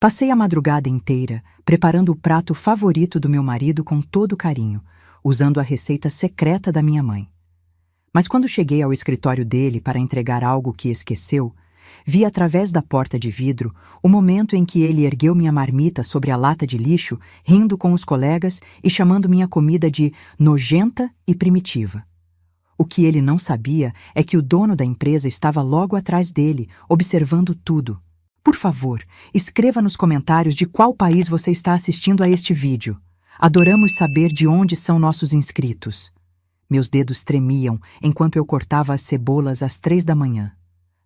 Passei a madrugada inteira preparando o prato favorito do meu marido com todo carinho, usando a receita secreta da minha mãe. Mas quando cheguei ao escritório dele para entregar algo que esqueceu, vi através da porta de vidro o momento em que ele ergueu minha marmita sobre a lata de lixo, rindo com os colegas e chamando minha comida de nojenta e primitiva. O que ele não sabia é que o dono da empresa estava logo atrás dele, observando tudo. Por favor, escreva nos comentários de qual país você está assistindo a este vídeo. Adoramos saber de onde são nossos inscritos. Meus dedos tremiam enquanto eu cortava as cebolas às 3 da manhã.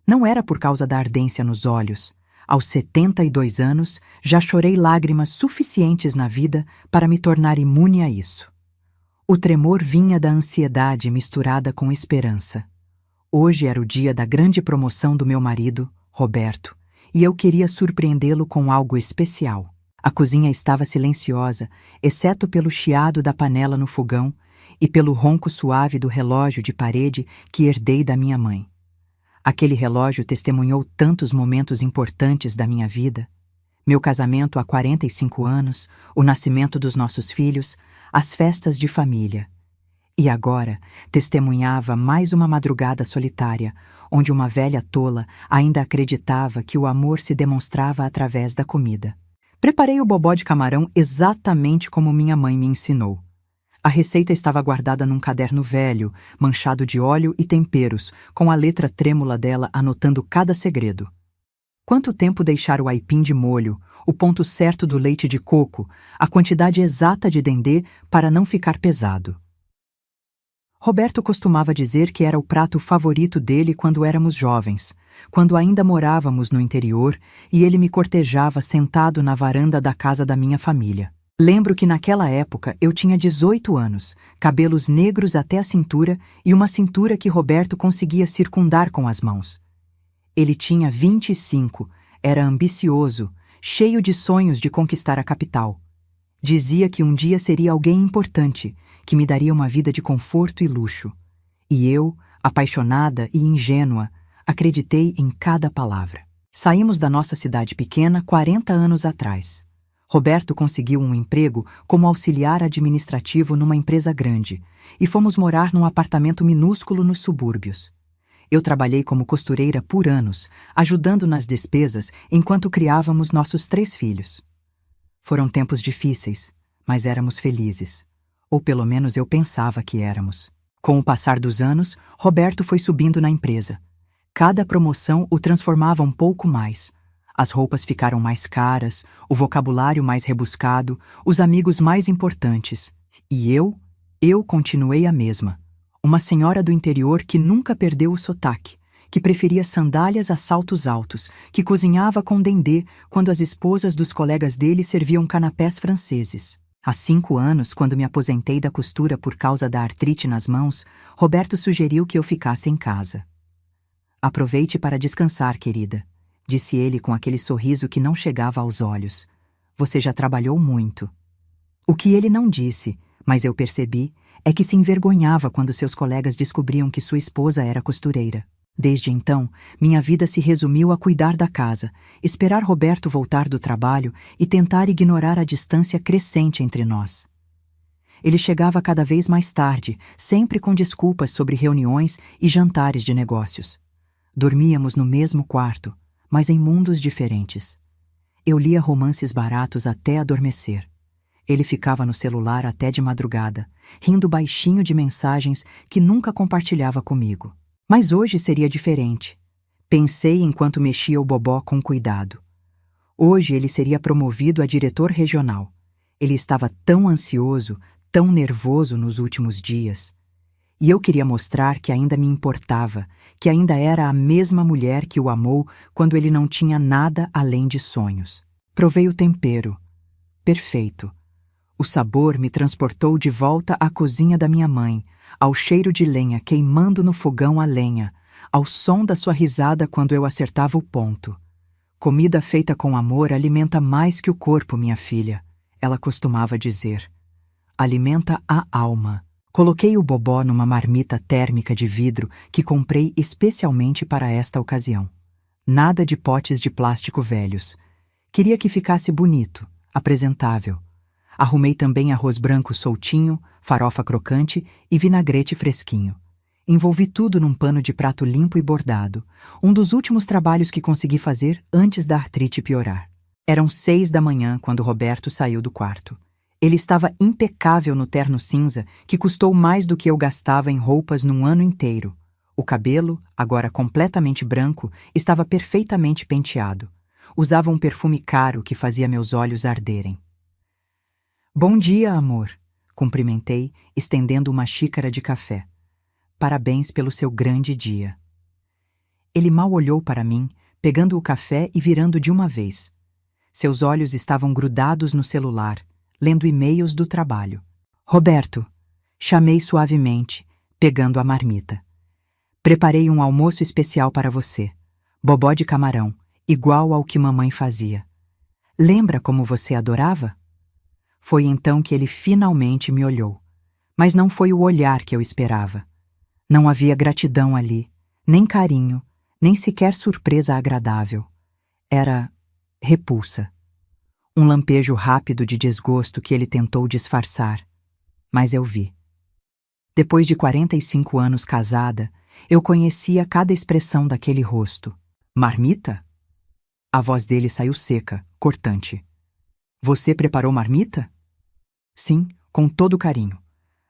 Não era por causa da ardência nos olhos. Aos 72 anos, já chorei lágrimas suficientes na vida para me tornar imune a isso. O tremor vinha da ansiedade misturada com esperança. Hoje era o dia da grande promoção do meu marido, Roberto, e eu queria surpreendê-lo com algo especial. A cozinha estava silenciosa, exceto pelo chiado da panela no fogão e pelo ronco suave do relógio de parede que herdei da minha mãe. Aquele relógio testemunhou tantos momentos importantes da minha vida. Meu casamento há 45 anos, o nascimento dos nossos filhos, as festas de família. E agora testemunhava mais uma madrugada solitária, onde uma velha tola ainda acreditava que o amor se demonstrava através da comida. Preparei o bobó de camarão exatamente como minha mãe me ensinou. A receita estava guardada num caderno velho, manchado de óleo e temperos, com a letra trêmula dela anotando cada segredo. Quanto tempo deixar o aipim de molho, o ponto certo do leite de coco, a quantidade exata de dendê para não ficar pesado. Roberto costumava dizer que era o prato favorito dele quando éramos jovens, quando ainda morávamos no interior e ele me cortejava sentado na varanda da casa da minha família. Lembro que naquela época eu tinha 18 anos, cabelos negros até a cintura e uma cintura que Roberto conseguia circundar com as mãos. Ele tinha 25, era ambicioso, cheio de sonhos de conquistar a capital. Dizia que um dia seria alguém importante, que me daria uma vida de conforto e luxo. E eu, apaixonada e ingênua, acreditei em cada palavra. Saímos da nossa cidade pequena 40 anos atrás. Roberto conseguiu um emprego como auxiliar administrativo numa empresa grande e fomos morar num apartamento minúsculo nos subúrbios. Eu trabalhei como costureira por anos, ajudando nas despesas enquanto criávamos nossos 3 filhos. Foram tempos difíceis, mas éramos felizes. Ou pelo menos eu pensava que éramos. Com o passar dos anos, Roberto foi subindo na empresa. Cada promoção o transformava um pouco mais. As roupas ficaram mais caras, o vocabulário mais rebuscado, os amigos mais importantes. E eu continuei a mesma. Uma senhora do interior que nunca perdeu o sotaque, que preferia sandálias a saltos altos, que cozinhava com dendê quando as esposas dos colegas dele serviam canapés franceses. Há 5 anos, quando me aposentei da costura por causa da artrite nas mãos, Roberto sugeriu que eu ficasse em casa. Aproveite para descansar, querida, disse ele com aquele sorriso que não chegava aos olhos. Você já trabalhou muito. O que ele não disse, mas eu percebi, é que se envergonhava quando seus colegas descobriam que sua esposa era costureira. Desde então, minha vida se resumiu a cuidar da casa, esperar Roberto voltar do trabalho e tentar ignorar a distância crescente entre nós. Ele chegava cada vez mais tarde, sempre com desculpas sobre reuniões e jantares de negócios. Dormíamos no mesmo quarto, mas em mundos diferentes. Eu lia romances baratos até adormecer. Ele ficava no celular até de madrugada, rindo baixinho de mensagens que nunca compartilhava comigo. Mas hoje seria diferente. Pensei enquanto mexia o bobó com cuidado. Hoje ele seria promovido a diretor regional. Ele estava tão ansioso, tão nervoso nos últimos dias. E eu queria mostrar que ainda me importava, que ainda era a mesma mulher que o amou quando ele não tinha nada além de sonhos. Provei o tempero. Perfeito. O sabor me transportou de volta à cozinha da minha mãe, ao cheiro de lenha queimando no fogão a lenha, ao som da sua risada quando eu acertava o ponto. Comida feita com amor alimenta mais que o corpo, minha filha, ela costumava dizer. Alimenta a alma. Coloquei o bobó numa marmita térmica de vidro que comprei especialmente para esta ocasião. Nada de potes de plástico velhos. Queria que ficasse bonito, apresentável. Arrumei também arroz branco soltinho, farofa crocante e vinagrete fresquinho. Envolvi tudo num pano de prato limpo e bordado, um dos últimos trabalhos que consegui fazer antes da artrite piorar. Eram 6 da manhã quando Roberto saiu do quarto. Ele estava impecável no terno cinza, que custou mais do que eu gastava em roupas num ano inteiro. O cabelo, agora completamente branco, estava perfeitamente penteado. Usava um perfume caro que fazia meus olhos arderem. Bom dia, amor, cumprimentei, estendendo uma xícara de café. Parabéns pelo seu grande dia. Ele mal olhou para mim, pegando o café e virando de uma vez. Seus olhos estavam grudados no celular, lendo e-mails do trabalho. Roberto, chamei suavemente, pegando a marmita. Preparei um almoço especial para você. Bobó de camarão, igual ao que mamãe fazia. Lembra como você adorava? Foi então que ele finalmente me olhou. Mas não foi o olhar que eu esperava. Não havia gratidão ali, nem carinho, nem sequer surpresa agradável. Era repulsa. Um lampejo rápido de desgosto que ele tentou disfarçar. Mas eu vi. Depois de 45 anos casada, eu conhecia cada expressão daquele rosto. Marmita? A voz dele saiu seca, cortante. Você preparou marmita? Sim, com todo carinho.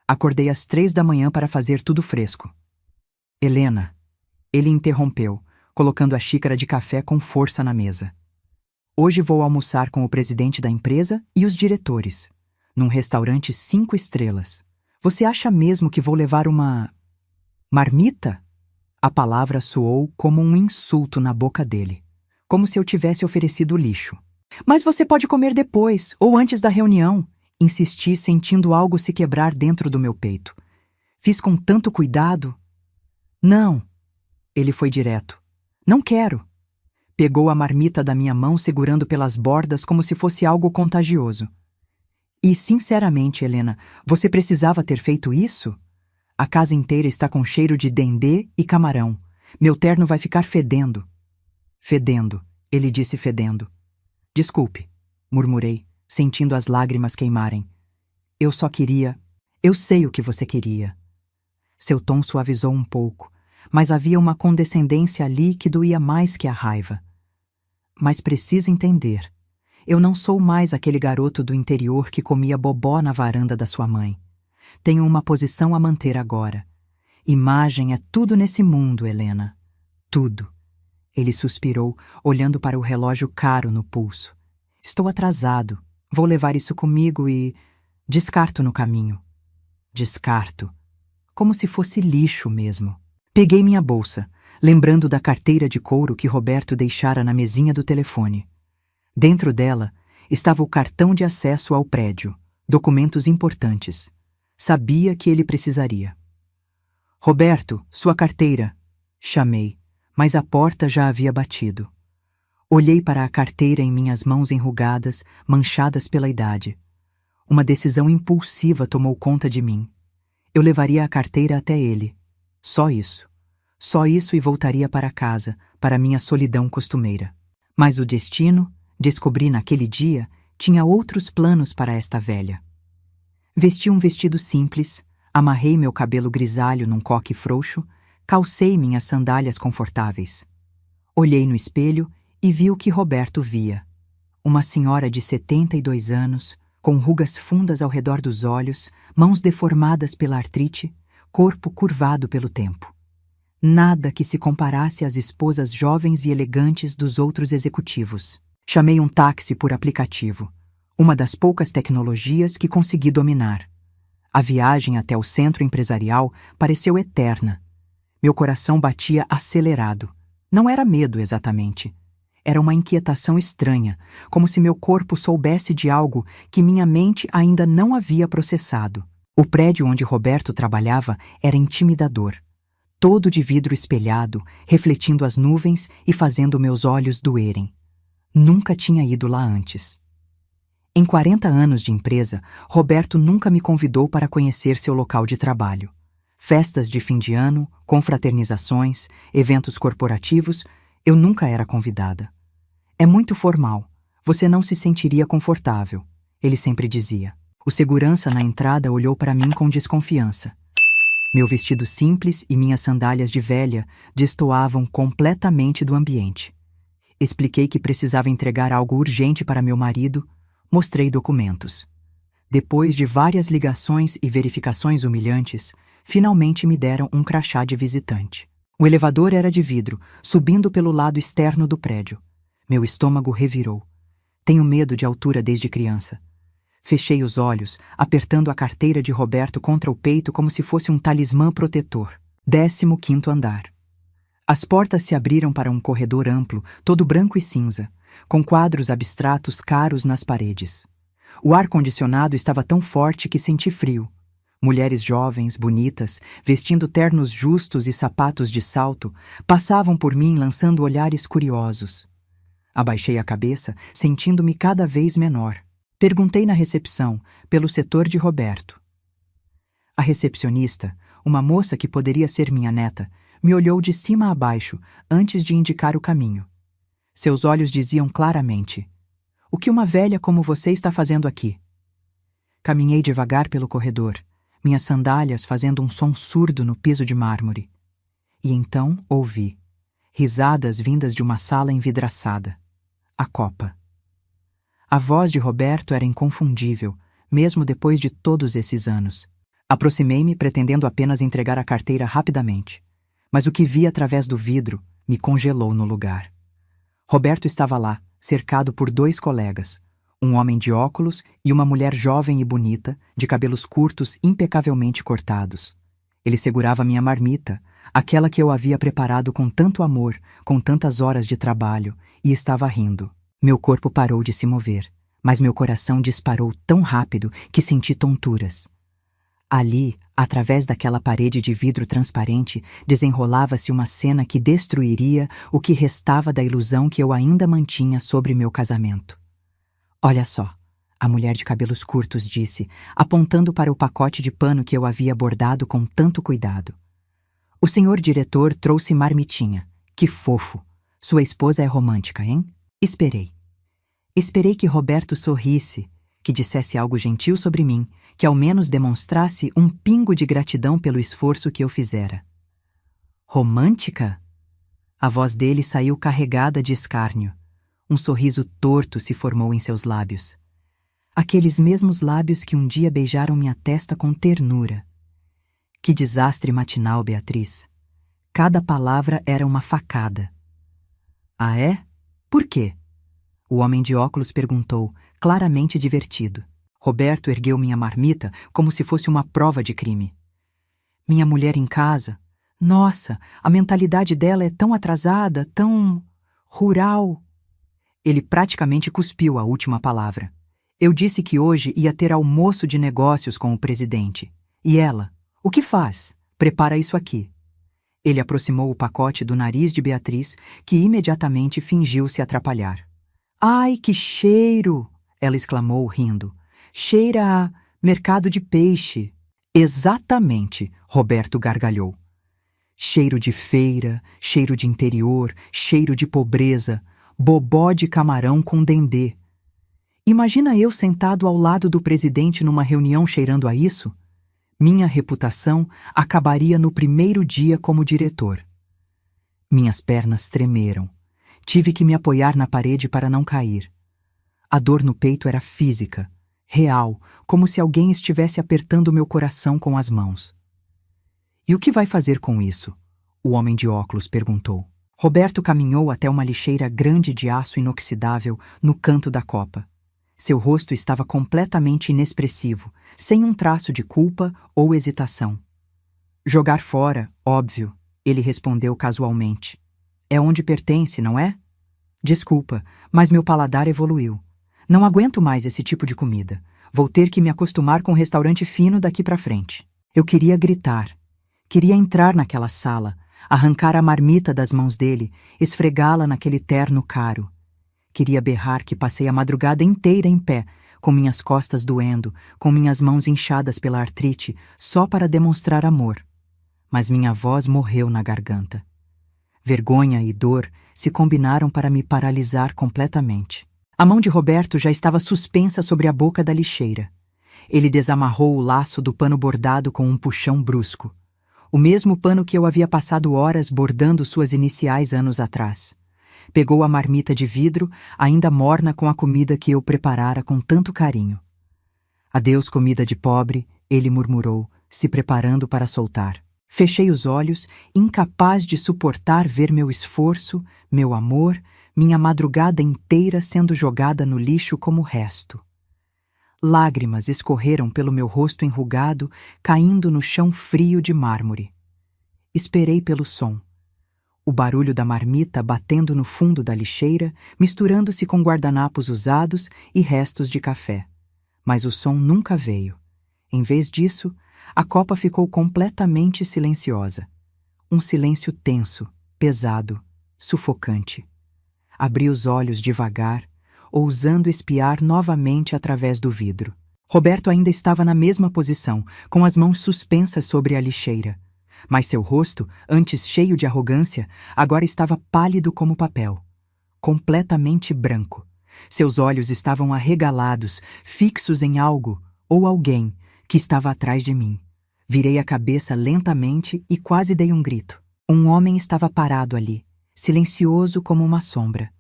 Acordei às 3 da manhã para fazer tudo fresco. Helena, ele interrompeu, colocando a xícara de café com força na mesa. Hoje vou almoçar com o presidente da empresa e os diretores, num restaurante 5 estrelas. Você acha mesmo que vou levar uma marmita? A palavra soou como um insulto na boca dele, como se eu tivesse oferecido lixo. Mas você pode comer depois, ou antes da reunião. Insisti, sentindo algo se quebrar dentro do meu peito. Fiz com tanto cuidado. Não. Ele foi direto. Não quero. Pegou a marmita da minha mão, segurando pelas bordas como se fosse algo contagioso. E, sinceramente, Helena, você precisava ter feito isso? A casa inteira está com cheiro de dendê e camarão. Meu terno vai ficar fedendo. Fedendo, ele disse fedendo. Desculpe, murmurei, sentindo as lágrimas queimarem. Eu só queria... Eu sei o que você queria. Seu tom suavizou um pouco, mas havia uma condescendência ali que doía mais que a raiva. Mas precisa entender. Eu não sou mais aquele garoto do interior que comia bobó na varanda da sua mãe. Tenho uma posição a manter agora. Imagem é tudo nesse mundo, Helena. Tudo. Ele suspirou, olhando para o relógio caro no pulso. Estou atrasado. Vou levar isso comigo e... descarto no caminho. Descarto. Como se fosse lixo mesmo. Peguei minha bolsa, lembrando da carteira de couro que Roberto deixara na mesinha do telefone. Dentro dela estava o cartão de acesso ao prédio, documentos importantes. Sabia que ele precisaria. Roberto, sua carteira. Chamei, mas a porta já havia batido. Olhei para a carteira em minhas mãos enrugadas, manchadas pela idade. Uma decisão impulsiva tomou conta de mim. Eu levaria a carteira até ele. Só isso. Só isso e voltaria para casa, para minha solidão costumeira. Mas o destino, descobri naquele dia, tinha outros planos para esta velha. Vesti um vestido simples, amarrei meu cabelo grisalho num coque frouxo, calcei minhas sandálias confortáveis. Olhei no espelho e vi o que Roberto via. Uma senhora de 72 anos, com rugas fundas ao redor dos olhos, mãos deformadas pela artrite, corpo curvado pelo tempo. Nada que se comparasse às esposas jovens e elegantes dos outros executivos. Chamei um táxi por aplicativo, uma das poucas tecnologias que consegui dominar. A viagem até o centro empresarial pareceu eterna. Meu coração batia acelerado. Não era medo exatamente. Era uma inquietação estranha, como se meu corpo soubesse de algo que minha mente ainda não havia processado. O prédio onde Roberto trabalhava era intimidador. Todo de vidro espelhado, refletindo as nuvens e fazendo meus olhos doerem. Nunca tinha ido lá antes. Em 40 anos de empresa, Roberto nunca me convidou para conhecer seu local de trabalho. Festas de fim de ano, confraternizações, eventos corporativos, eu nunca era convidada. É muito formal. Você não se sentiria confortável, ele sempre dizia. O segurança na entrada olhou para mim com desconfiança. Meu vestido simples e minhas sandálias de velha destoavam completamente do ambiente. Expliquei que precisava entregar algo urgente para meu marido, mostrei documentos. Depois de várias ligações e verificações humilhantes, finalmente me deram um crachá de visitante. O elevador era de vidro, subindo pelo lado externo do prédio. Meu estômago revirou. Tenho medo de altura desde criança. Fechei os olhos, apertando a carteira de Roberto contra o peito como se fosse um talismã protetor. 15º andar. As portas se abriram para um corredor amplo, todo branco e cinza, com quadros abstratos caros nas paredes. O ar-condicionado estava tão forte que senti frio. Mulheres jovens, bonitas, vestindo ternos justos e sapatos de salto, passavam por mim lançando olhares curiosos. Abaixei a cabeça, sentindo-me cada vez menor. Perguntei na recepção, pelo setor de Roberto. A recepcionista, uma moça que poderia ser minha neta, me olhou de cima a baixo, antes de indicar o caminho. Seus olhos diziam claramente: "O que uma velha como você está fazendo aqui?" Caminhei devagar pelo corredor, minhas sandálias fazendo um som surdo no piso de mármore. E então ouvi risadas vindas de uma sala envidraçada. A Copa. A voz de Roberto era inconfundível, mesmo depois de todos esses anos. Aproximei-me pretendendo apenas entregar a carteira rapidamente. Mas o que vi através do vidro me congelou no lugar. Roberto estava lá, cercado por 2 colegas, um homem de óculos e uma mulher jovem e bonita, de cabelos curtos impecavelmente cortados. Ele segurava minha marmita, aquela que eu havia preparado com tanto amor, com tantas horas de trabalho, e estava rindo. Meu corpo parou de se mover, mas meu coração disparou tão rápido que senti tonturas. Ali, através daquela parede de vidro transparente, desenrolava-se uma cena que destruiria o que restava da ilusão que eu ainda mantinha sobre meu casamento. "Olha só", a mulher de cabelos curtos disse, apontando para o pacote de pano que eu havia bordado com tanto cuidado. "O senhor diretor trouxe marmitinha. Que fofo! Sua esposa é romântica, hein?" Esperei. Esperei que Roberto sorrisse, que dissesse algo gentil sobre mim, que ao menos demonstrasse um pingo de gratidão pelo esforço que eu fizera. "Romântica?" A voz dele saiu carregada de escárnio. Um sorriso torto se formou em seus lábios. Aqueles mesmos lábios que um dia beijaram minha testa com ternura. Que desastre matinal, Beatriz. Cada palavra era uma facada. "Ah, é? Por quê?" O homem de óculos perguntou, claramente divertido. Roberto ergueu minha marmita como se fosse uma prova de crime. "Minha mulher em casa? Nossa, a mentalidade dela é tão atrasada, tão rural." Ele praticamente cuspiu a última palavra. "Eu disse que hoje ia ter almoço de negócios com o presidente. E ela? O que faz? Prepara isso aqui." Ele aproximou o pacote do nariz de Beatriz, que imediatamente fingiu se atrapalhar. "Ai, que cheiro!" ela exclamou, rindo. "Cheira a mercado de peixe." "Exatamente", Roberto gargalhou. "Cheiro de feira, cheiro de interior, cheiro de pobreza, bobó de camarão com dendê. Imagina eu sentado ao lado do presidente numa reunião cheirando a isso? Minha reputação acabaria no primeiro dia como diretor." Minhas pernas tremeram. Tive que me apoiar na parede para não cair. A dor no peito era física, real, como se alguém estivesse apertando meu coração com as mãos. "E o que vai fazer com isso?" o homem de óculos perguntou. Roberto caminhou até uma lixeira grande de aço inoxidável no canto da copa. Seu rosto estava completamente inexpressivo, sem um traço de culpa ou hesitação. "Jogar fora, óbvio", ele respondeu casualmente. "É onde pertence, não é?" "Desculpa, mas meu paladar evoluiu. Não aguento mais esse tipo de comida. Vou ter que me acostumar com um restaurante fino daqui para frente." Eu queria gritar. Queria entrar naquela sala, arrancar a marmita das mãos dele, esfregá-la naquele terno caro. Queria berrar que passei a madrugada inteira em pé, com minhas costas doendo, com minhas mãos inchadas pela artrite, só para demonstrar amor. Mas minha voz morreu na garganta. Vergonha e dor se combinaram para me paralisar completamente. A mão de Roberto já estava suspensa sobre a boca da lixeira. Ele desamarrou o laço do pano bordado com um puxão brusco. O mesmo pano que eu havia passado horas bordando suas iniciais anos atrás. Pegou a marmita de vidro, ainda morna com a comida que eu preparara com tanto carinho. Adeus, comida de pobre, ele murmurou, se preparando para soltar. Fechei os olhos, incapaz de suportar ver meu esforço, meu amor, minha madrugada inteira sendo jogada no lixo como resto. Lágrimas escorreram pelo meu rosto enrugado, caindo no chão frio de mármore. Esperei pelo som. O barulho da marmita batendo no fundo da lixeira, misturando-se com guardanapos usados e restos de café. Mas o som nunca veio. Em vez disso, a copa ficou completamente silenciosa. Um silêncio tenso, pesado, sufocante. Abri os olhos devagar, ousando espiar novamente através do vidro. Roberto ainda estava na mesma posição, com as mãos suspensas sobre a lixeira. Mas seu rosto, antes cheio de arrogância, agora estava pálido como papel. Completamente branco. Seus olhos estavam arregalados, fixos em algo, ou alguém, que estava atrás de mim. Virei a cabeça lentamente e quase dei um grito. Um homem estava parado ali, silencioso como uma sombra.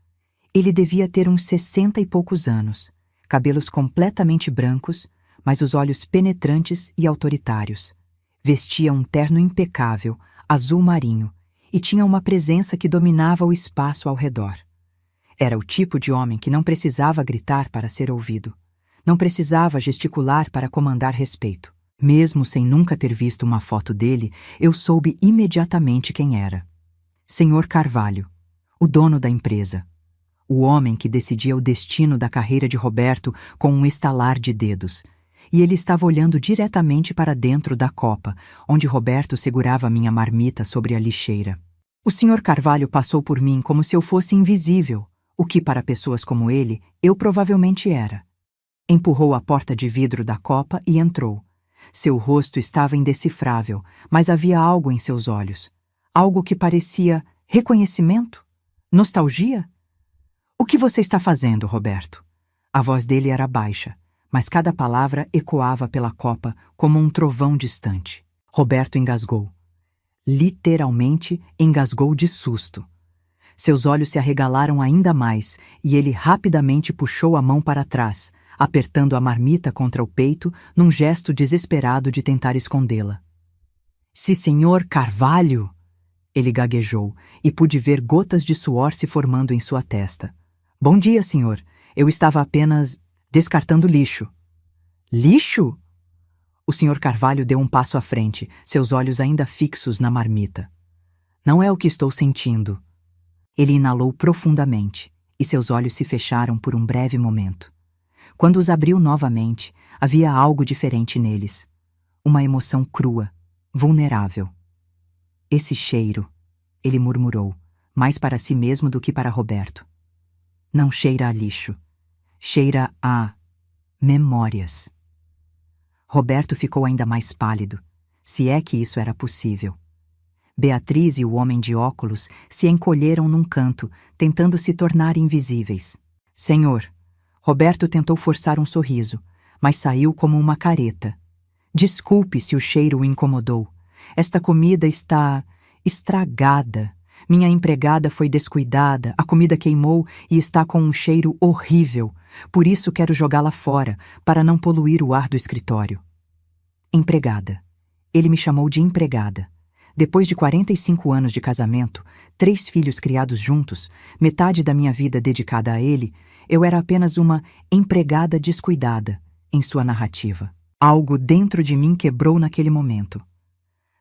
Ele devia ter uns 60 e poucos anos, cabelos completamente brancos, mas os olhos penetrantes e autoritários. Vestia um terno impecável, azul marinho, e tinha uma presença que dominava o espaço ao redor. Era o tipo de homem que não precisava gritar para ser ouvido. Não precisava gesticular para comandar respeito. Mesmo sem nunca ter visto uma foto dele, eu soube imediatamente quem era. Senhor Carvalho, o dono da empresa. O homem que decidia o destino da carreira de Roberto com um estalar de dedos. E ele estava olhando diretamente para dentro da copa, onde Roberto segurava minha marmita sobre a lixeira. O Sr. Carvalho passou por mim como se eu fosse invisível, o que para pessoas como ele, eu provavelmente era. Empurrou a porta de vidro da copa e entrou. Seu rosto estava indecifrável, mas havia algo em seus olhos. Algo que parecia reconhecimento? Nostalgia? O que você está fazendo, Roberto? A voz dele era baixa, mas cada palavra ecoava pela copa como um trovão distante. Roberto engasgou. Literalmente engasgou de susto. Seus olhos se arregalaram ainda mais e ele rapidamente puxou a mão para trás, apertando a marmita contra o peito num gesto desesperado de tentar escondê-la. "Se Senhor Carvalho!" Ele gaguejou e pude ver gotas de suor se formando em sua testa. "Bom dia, senhor. Eu estava apenas descartando lixo." "Lixo?" O senhor Carvalho deu um passo à frente, seus olhos ainda fixos na marmita. "Não é o que estou sentindo." Ele inalou profundamente e seus olhos se fecharam por um breve momento. Quando os abriu novamente, havia algo diferente neles. Uma emoção crua, vulnerável. "Esse cheiro", ele murmurou, mais para si mesmo do que para Roberto. "Não cheira a lixo. Cheira a memórias." Roberto ficou ainda mais pálido, se é que isso era possível. Beatriz e o homem de óculos se encolheram num canto, tentando se tornar invisíveis. "Senhor." Roberto tentou forçar um sorriso, mas saiu como uma careta. "Desculpe se o cheiro o incomodou. Esta comida está estragada. Minha empregada foi descuidada, a comida queimou e está com um cheiro horrível. Por isso quero jogá-la fora, para não poluir o ar do escritório." Empregada. Ele me chamou de empregada. Depois de 45 anos de casamento, 3 filhos criados juntos, metade da minha vida dedicada a ele, eu era apenas uma empregada descuidada em sua narrativa. Algo dentro de mim quebrou naquele momento.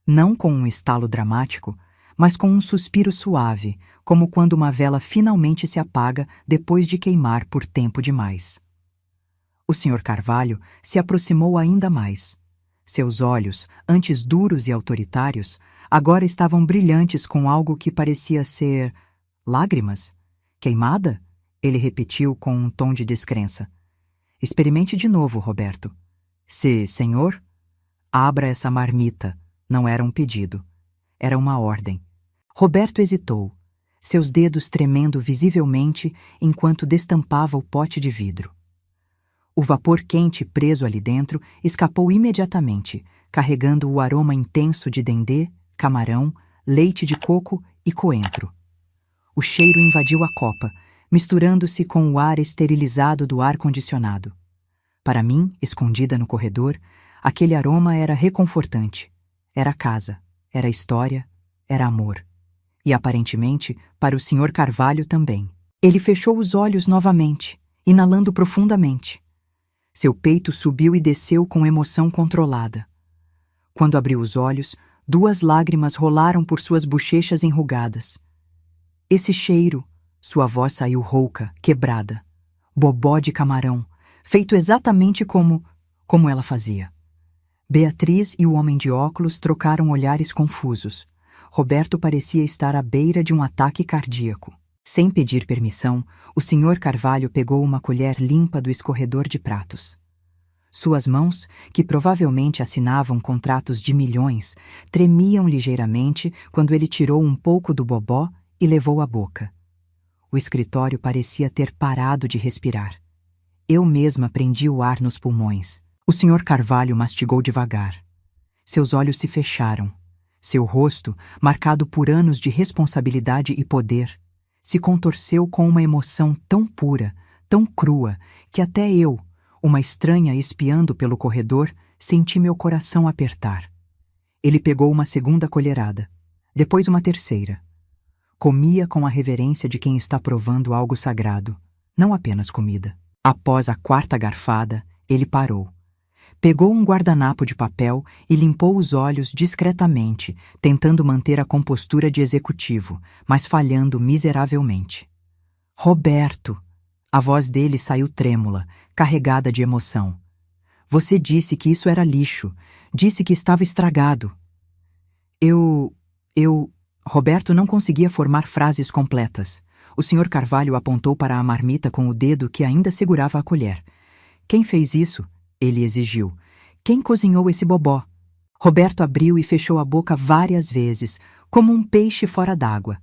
Não com um estalo dramático, mas com um suspiro suave, como quando uma vela finalmente se apaga depois de queimar por tempo demais. O Sr. Carvalho se aproximou ainda mais. Seus olhos, antes duros e autoritários, agora estavam brilhantes com algo que parecia ser lágrimas. "Queimada?" Ele repetiu com um tom de descrença. "Experimente de novo, Roberto." Senhor?" "Abra essa marmita." Não era um pedido. Era uma ordem. Roberto hesitou. seus dedos tremendo visivelmente enquanto destampava o pote de vidro. O vapor quente preso ali dentro escapou imediatamente, carregando o aroma intenso de dendê, camarão, leite de coco e coentro. O cheiro invadiu a copa, misturando-se com o ar esterilizado do ar-condicionado. Para mim, escondida no corredor, aquele aroma era reconfortante. Era casa, era história, era amor. E aparentemente, para o Sr. Carvalho também. Ele fechou os olhos novamente, inalando profundamente. Seu peito subiu e desceu com emoção controlada. Quando abriu os olhos, 2 lágrimas rolaram por suas bochechas enrugadas. Esse cheiro, sua voz saiu rouca, quebrada. Bobó de camarão, feito exatamente como ela fazia. Beatriz e o homem de óculos trocaram olhares confusos. Roberto parecia estar à beira de um ataque cardíaco. Sem pedir permissão, o Sr. Carvalho pegou uma colher limpa do escorredor de pratos. Suas mãos, que provavelmente assinavam contratos de milhões, tremiam ligeiramente quando ele tirou um pouco do bobó e levou à boca. O escritório parecia ter parado de respirar. Eu mesma prendi o ar nos pulmões. O Sr. Carvalho mastigou devagar. Seus olhos se fecharam. Seu rosto, marcado por anos de responsabilidade e poder, se contorceu com uma emoção tão pura, tão crua, que até eu, uma estranha espiando pelo corredor, senti meu coração apertar. Ele pegou uma segunda colherada, depois uma terceira. Comia com a reverência de quem está provando algo sagrado, não apenas comida. Após a 4ª garfada, ele parou. Pegou um guardanapo de papel e limpou os olhos discretamente, tentando manter a compostura de executivo, mas falhando miseravelmente. Roberto! A voz dele saiu trêmula, carregada de emoção. Você disse que isso era lixo. Disse que estava estragado. Roberto não conseguia formar frases completas. O Sr. Carvalho apontou para a marmita com o dedo que ainda segurava a colher. Quem fez isso? Ele exigiu. Quem cozinhou esse bobó? Roberto abriu e fechou a boca várias vezes, como um peixe fora d'água.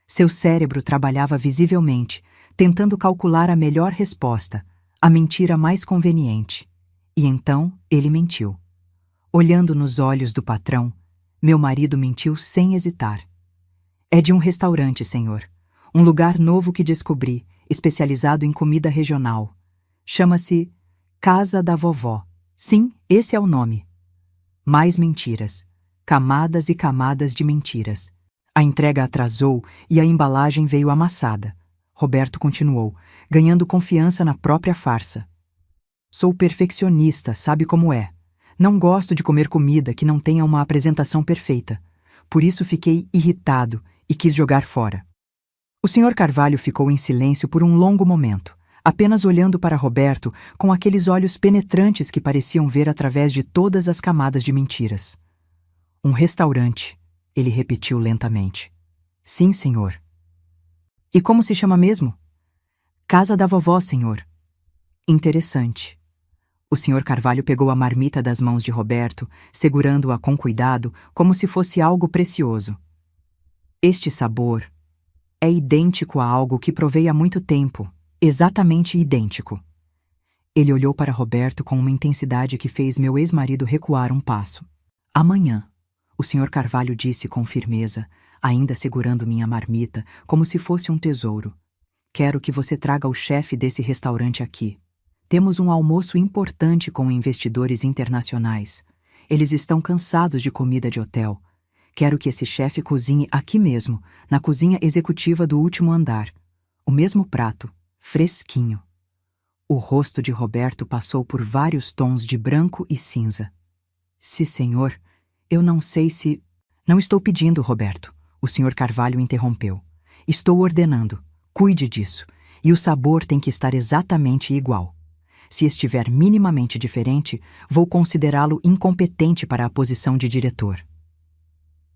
Seu cérebro trabalhava visivelmente, tentando calcular a melhor resposta, a mentira mais conveniente. E então ele mentiu. Olhando nos olhos do patrão, meu marido mentiu sem hesitar. É de um restaurante, senhor. Um lugar novo que descobri, especializado em comida regional. Chama-se Casa da Vovó. Sim, esse é o nome. Mais mentiras. Camadas e camadas de mentiras. A entrega atrasou e a embalagem veio amassada. Roberto continuou, ganhando confiança na própria farsa. Sou perfeccionista, sabe como é. Não gosto de comer comida que não tenha uma apresentação perfeita. Por isso fiquei irritado e quis jogar fora. O Sr. Carvalho ficou em silêncio por um longo momento, apenas olhando para Roberto com aqueles olhos penetrantes que pareciam ver através de todas as camadas de mentiras. Um restaurante, ele repetiu lentamente. Sim, senhor. E como se chama mesmo? Casa da Vovó, senhor. Interessante. O Sr. Carvalho pegou a marmita das mãos de Roberto, segurando-a com cuidado, como se fosse algo precioso. Este sabor é idêntico a algo que provei há muito tempo, exatamente idêntico. Ele olhou para Roberto com uma intensidade que fez meu ex-marido recuar um passo. Amanhã, o Sr. Carvalho disse com firmeza, ainda segurando minha marmita, como se fosse um tesouro. Quero que você traga o chefe desse restaurante aqui. Temos um almoço importante com investidores internacionais. Eles estão cansados de comida de hotel. Quero que esse chefe cozinhe aqui mesmo, na cozinha executiva do último andar. O mesmo prato, fresquinho. O rosto de Roberto passou por vários tons de branco e cinza. Sim, senhor. Eu não sei se... Não estou pedindo, Roberto. O Sr. Carvalho interrompeu. Estou ordenando. Cuide disso. E o sabor tem que estar exatamente igual. Se estiver minimamente diferente, vou considerá-lo incompetente para a posição de diretor.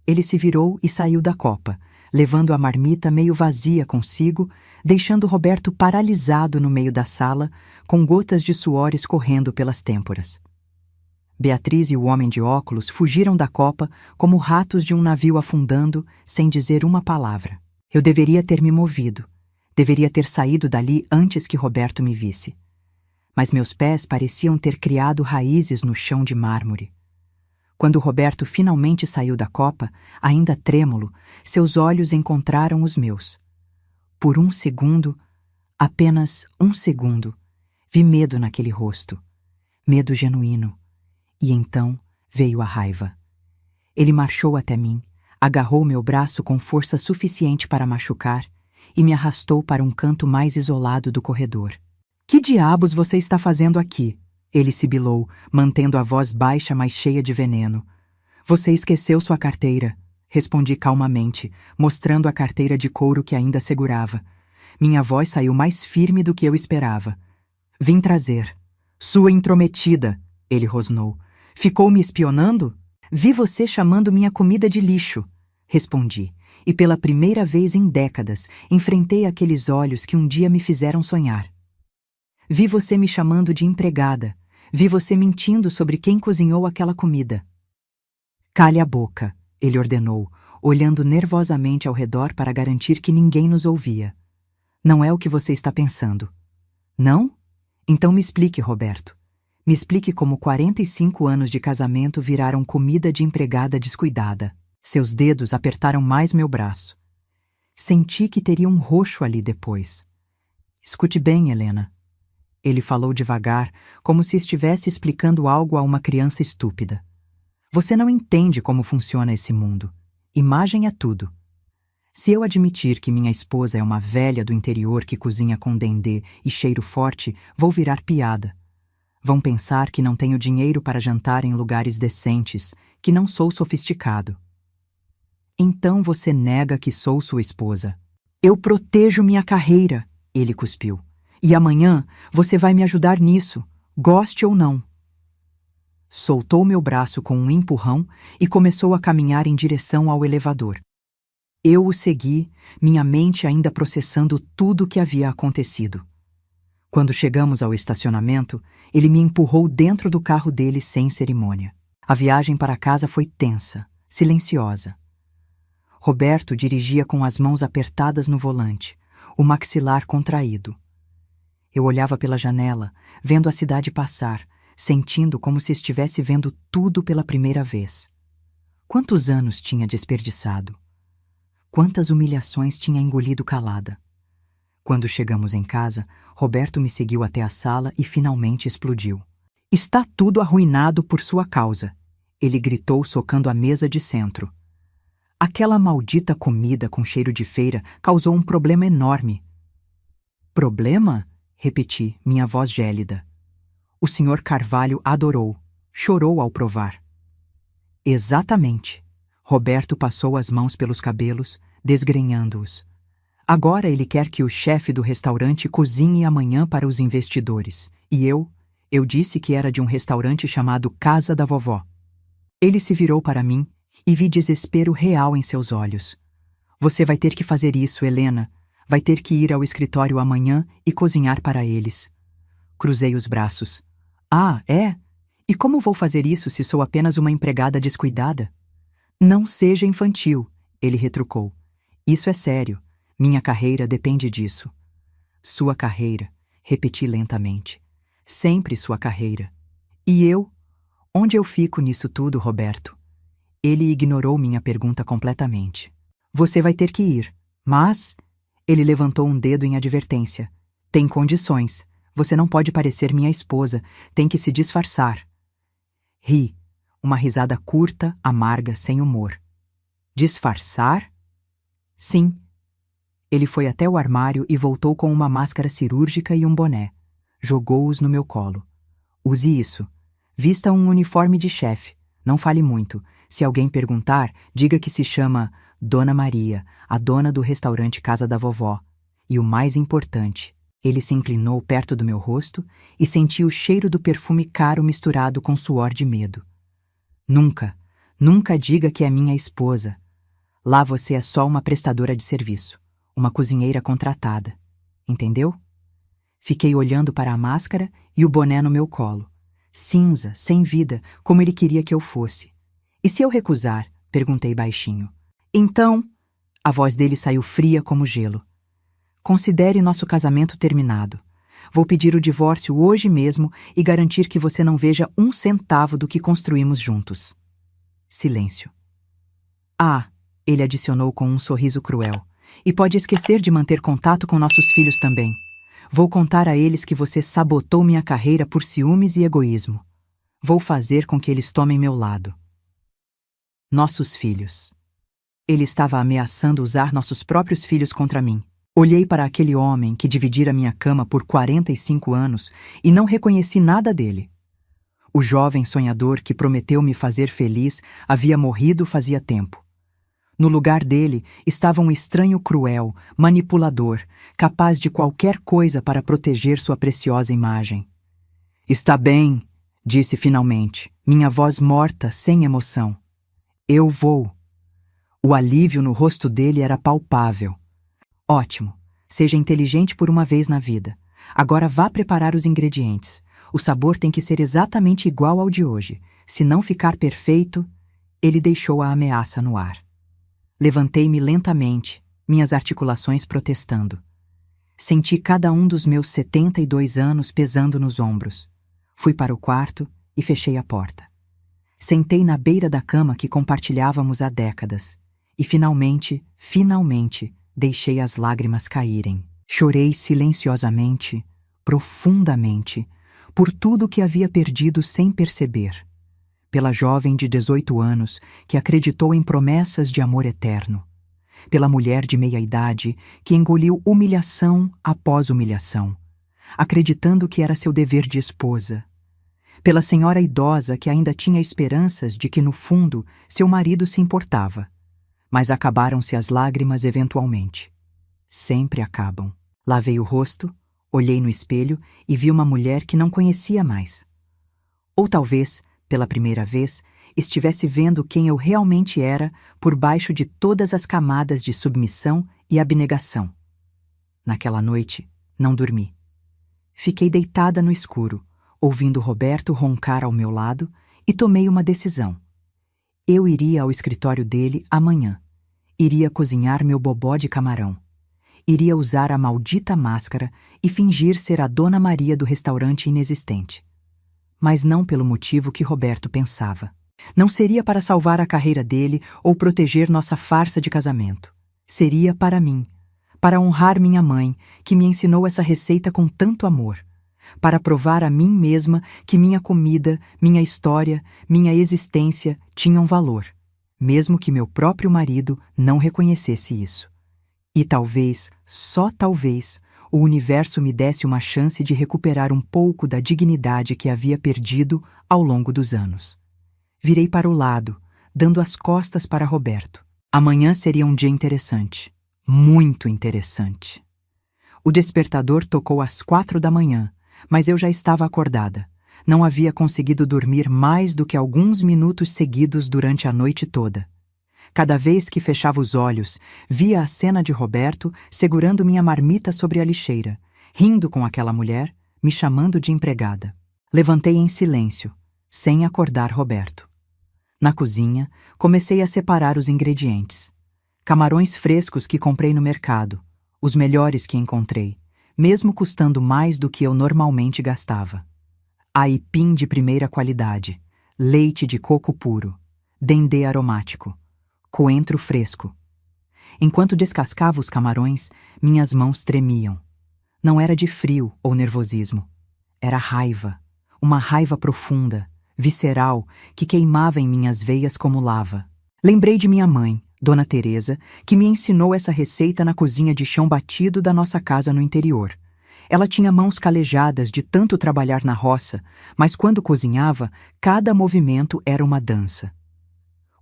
Ele se virou e saiu da copa, levando a marmita meio vazia consigo, deixando Roberto paralisado no meio da sala, com gotas de suor escorrendo pelas têmporas. Beatriz e o homem de óculos fugiram da copa como ratos de um navio afundando, sem dizer uma palavra. Eu deveria ter me movido. Deveria ter saído dali antes que Roberto me visse. Mas meus pés pareciam ter criado raízes no chão de mármore. Quando Roberto finalmente saiu da copa, ainda trêmulo, seus olhos encontraram os meus. Por um segundo, apenas um segundo, vi medo naquele rosto. Medo genuíno. E então veio a raiva. Ele marchou até mim, agarrou meu braço com força suficiente para machucar e me arrastou para um canto mais isolado do corredor. Que diabos você está fazendo aqui? Ele sibilou, mantendo a voz baixa, mas cheia de veneno. Você esqueceu sua carteira, respondi calmamente, mostrando a carteira de couro que ainda segurava. Minha voz saiu mais firme do que eu esperava. Vim trazer. Sua intrometida, ele rosnou. Ficou me espionando? Vi você chamando minha comida de lixo, respondi, e pela primeira vez em décadas enfrentei aqueles olhos que um dia me fizeram sonhar. Vi você me chamando de empregada. Vi você mentindo sobre quem cozinhou aquela comida. Cale a boca, ele ordenou, olhando nervosamente ao redor para garantir que ninguém nos ouvia. Não é o que você está pensando. Não? Então me explique, Roberto. Me explique como 45 anos de casamento viraram comida de empregada descuidada. Seus dedos apertaram mais meu braço. Senti que teria um roxo ali depois. Escute bem, Helena. Ele falou devagar, como se estivesse explicando algo a uma criança estúpida. Você não entende como funciona esse mundo. Imagem é tudo. Se eu admitir que minha esposa é uma velha do interior que cozinha com dendê e cheiro forte, vou virar piada. Vão pensar que não tenho dinheiro para jantar em lugares decentes, que não sou sofisticado. Então você nega que sou sua esposa. Eu protejo minha carreira, ele cuspiu. E amanhã você vai me ajudar nisso, goste ou não. Soltou meu braço com um empurrão e começou a caminhar em direção ao elevador. Eu o segui, minha mente ainda processando tudo o que havia acontecido. Quando chegamos ao estacionamento, ele me empurrou dentro do carro dele sem cerimônia. A viagem para casa foi tensa, silenciosa. Roberto dirigia com as mãos apertadas no volante, o maxilar contraído. Eu olhava pela janela, vendo a cidade passar, sentindo como se estivesse vendo tudo pela primeira vez. Quantos anos tinha desperdiçado? Quantas humilhações tinha engolido calada? Quando chegamos em casa, Roberto me seguiu até a sala e finalmente explodiu. Está tudo arruinado por sua causa, ele gritou socando a mesa de centro. Aquela maldita comida com cheiro de feira causou um problema enorme. Problema? Repeti, minha voz gélida. O Sr. Carvalho adorou, chorou ao provar. Exatamente. Roberto passou as mãos pelos cabelos, desgrenhando-os. Agora ele quer que o chefe do restaurante cozinhe amanhã para os investidores. E eu disse que era de um restaurante chamado Casa da Vovó. Ele se virou para mim e vi desespero real em seus olhos. Você vai ter que fazer isso, Helena. Vai ter que ir ao escritório amanhã e cozinhar para eles. Cruzei os braços. Ah, é? E como vou fazer isso se sou apenas uma empregada descuidada? Não seja infantil, ele retrucou. Isso é sério. Minha carreira depende disso. Sua carreira, repeti lentamente. Sempre sua carreira. E eu? Onde eu fico nisso tudo, Roberto? Ele ignorou minha pergunta completamente. Você vai ter que ir, mas... Ele levantou um dedo em advertência. Tem condições. Você não pode parecer minha esposa. Tem que se disfarçar. Ri. Uma risada curta, amarga, sem humor. Disfarçar? Sim. Ele foi até o armário e voltou com uma máscara cirúrgica e um boné. Jogou-os no meu colo. Use isso. Vista um uniforme de chefe. Não fale muito. Se alguém perguntar, diga que se chama Dona Maria, a dona do restaurante Casa da Vovó. E o mais importante, ele se inclinou perto do meu rosto e senti o cheiro do perfume caro misturado com suor de medo. Nunca, nunca diga que é minha esposa. Lá você é só uma prestadora de serviço, uma cozinheira contratada. Entendeu? Fiquei olhando para a máscara e o boné no meu colo. Cinza, sem vida, como ele queria que eu fosse. E se eu recusar? Perguntei baixinho. Então, A voz dele saiu fria como gelo. Considere nosso casamento terminado. Vou pedir o divórcio hoje mesmo e garantir que você não veja um centavo do que construímos juntos. Silêncio. Ah, ele adicionou com um sorriso cruel. E pode esquecer de manter contato com nossos filhos também. Vou contar a eles que você sabotou minha carreira por ciúmes e egoísmo. Vou fazer com que eles tomem meu lado. Nossos filhos. Ele estava ameaçando usar nossos próprios filhos contra mim. Olhei para aquele homem que dividira minha cama por 45 anos e não reconheci nada dele. O jovem sonhador que prometeu me fazer feliz havia morrido fazia tempo. No lugar dele estava um estranho cruel, manipulador, capaz de qualquer coisa para proteger sua preciosa imagem. Está bem, disse finalmente, minha voz morta, sem emoção. Eu vou. O alívio no rosto dele era palpável. Ótimo. Seja inteligente por uma vez na vida. Agora vá preparar os ingredientes. O sabor tem que ser exatamente igual ao de hoje. Se não ficar perfeito, ele deixou a ameaça no ar. Levantei-me lentamente, minhas articulações protestando. Senti cada um dos meus 72 anos pesando nos ombros. Fui para o quarto e fechei a porta. Sentei na beira da cama que compartilhávamos há décadas. E finalmente, deixei as lágrimas caírem. Chorei silenciosamente, profundamente, por tudo que havia perdido sem perceber. Pela jovem de 18 anos que acreditou em promessas de amor eterno. Pela mulher de meia-idade que engoliu humilhação após humilhação, acreditando que era seu dever de esposa. Pela senhora idosa que ainda tinha esperanças de que, no fundo, seu marido se importava. Mas acabaram-se as lágrimas eventualmente. Sempre acabam. Lavei o rosto, olhei no espelho e vi uma mulher que não conhecia mais. Ou talvez, pela primeira vez, estivesse vendo quem eu realmente era por baixo de todas as camadas de submissão e abnegação. Naquela noite, não dormi. Fiquei deitada no escuro, ouvindo Roberto roncar ao meu lado, e tomei uma decisão. Eu iria ao escritório dele amanhã. Iria cozinhar meu bobó de camarão. Iria usar a maldita máscara e fingir ser a Dona Maria do restaurante inexistente. Mas não pelo motivo que Roberto pensava. Não seria para salvar a carreira dele ou proteger nossa farsa de casamento. Seria para mim, para honrar minha mãe, que me ensinou essa receita com tanto amor. Para provar a mim mesma que minha comida, minha história, minha existência tinham valor, mesmo que meu próprio marido não reconhecesse isso. E talvez, só talvez, o universo me desse uma chance de recuperar um pouco da dignidade que havia perdido ao longo dos anos. Virei para o lado, dando as costas para Roberto. Amanhã seria um dia interessante. Muito interessante. O despertador tocou às 4 da manhã, mas eu já estava acordada. Não havia conseguido dormir mais do que alguns minutos seguidos durante a noite toda. Cada vez que fechava os olhos, via a cena de Roberto segurando minha marmita sobre a lixeira, rindo com aquela mulher, me chamando de empregada. Levantei em silêncio, sem acordar Roberto. Na cozinha, comecei a separar os ingredientes. Camarões frescos que comprei no mercado, os melhores que encontrei, mesmo custando mais do que eu normalmente gastava. Aipim de primeira qualidade, leite de coco puro, dendê aromático, coentro fresco. Enquanto descascava os camarões, minhas mãos tremiam. Não era de frio ou nervosismo. Era raiva, uma raiva profunda, visceral, que queimava em minhas veias como lava. Lembrei de minha mãe, Dona Teresa, que me ensinou essa receita na cozinha de chão batido da nossa casa no interior. Ela tinha mãos calejadas de tanto trabalhar na roça, mas quando cozinhava, cada movimento era uma dança.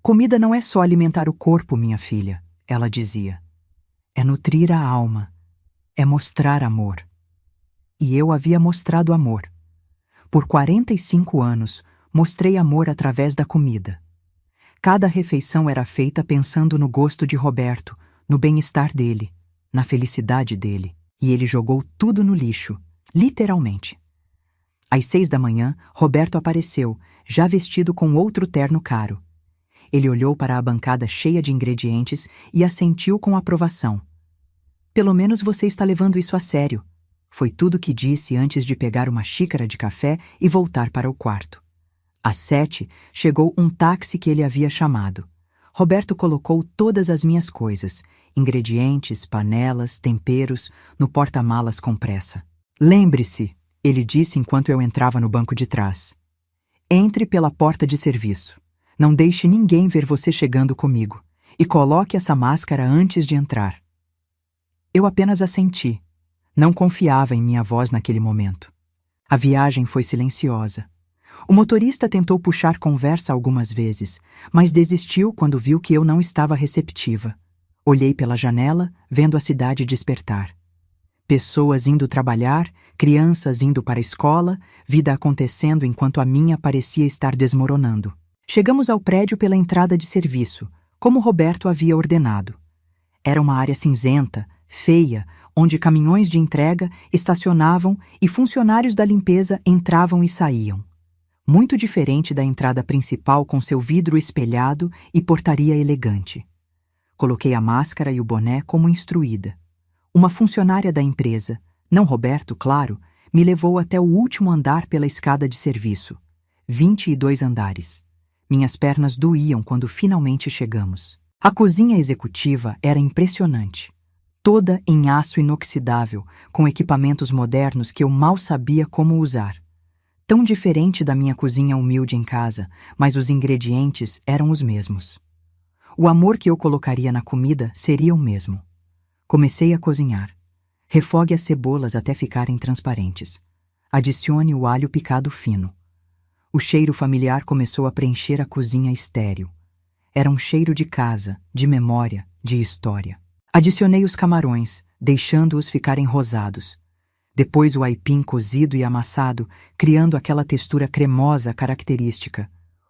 Comida não é só alimentar o corpo, minha filha, ela dizia. É nutrir a alma, é mostrar amor. E eu havia mostrado amor. Por 45 anos, mostrei amor através da comida. Cada refeição era feita pensando no gosto de Roberto, no bem-estar dele, na felicidade dele. E ele jogou tudo no lixo, literalmente. Às 6 da manhã, Roberto apareceu, já vestido com outro terno caro. Ele olhou para a bancada cheia de ingredientes e assentiu com aprovação. Pelo menos você está levando isso a sério. Foi tudo que disse antes de pegar uma xícara de café e voltar para o quarto. Às 7, chegou um táxi que ele havia chamado. Roberto colocou todas as minhas coisas, ingredientes, panelas, temperos, no porta-malas com pressa. Lembre-se, ele disse enquanto eu entrava no banco de trás. Entre pela porta de serviço. Não deixe ninguém ver você chegando comigo. E coloque essa máscara antes de entrar. Eu apenas assenti. Não confiava em minha voz naquele momento. A viagem foi silenciosa. O motorista tentou puxar conversa algumas vezes, mas desistiu quando viu que eu não estava receptiva. Olhei pela janela, vendo a cidade despertar. Pessoas indo trabalhar, crianças indo para a escola, vida acontecendo enquanto a minha parecia estar desmoronando. Chegamos ao prédio pela entrada de serviço, como Roberto havia ordenado. Era uma área cinzenta, feia, onde caminhões de entrega estacionavam e funcionários da limpeza entravam e saíam. Muito diferente da entrada principal com seu vidro espelhado e portaria elegante. Coloquei a máscara e o boné como instruída. Uma funcionária da empresa, não Roberto, claro, me levou até o último andar pela escada de serviço. 22 andares. Minhas pernas doíam quando finalmente chegamos. A cozinha executiva era impressionante. Toda em aço inoxidável, com equipamentos modernos que eu mal sabia como usar. Tão diferente da minha cozinha humilde em casa, mas os ingredientes eram os mesmos. O amor que eu colocaria na comida seria o mesmo. Comecei a cozinhar. Refogue as cebolas até ficarem transparentes. Adicione o alho picado fino. O cheiro familiar começou a preencher a cozinha estéril. Era um cheiro de casa, de memória, de história. Adicionei os camarões, deixando-os ficarem rosados. Depois o aipim cozido e amassado, criando aquela textura cremosa característica.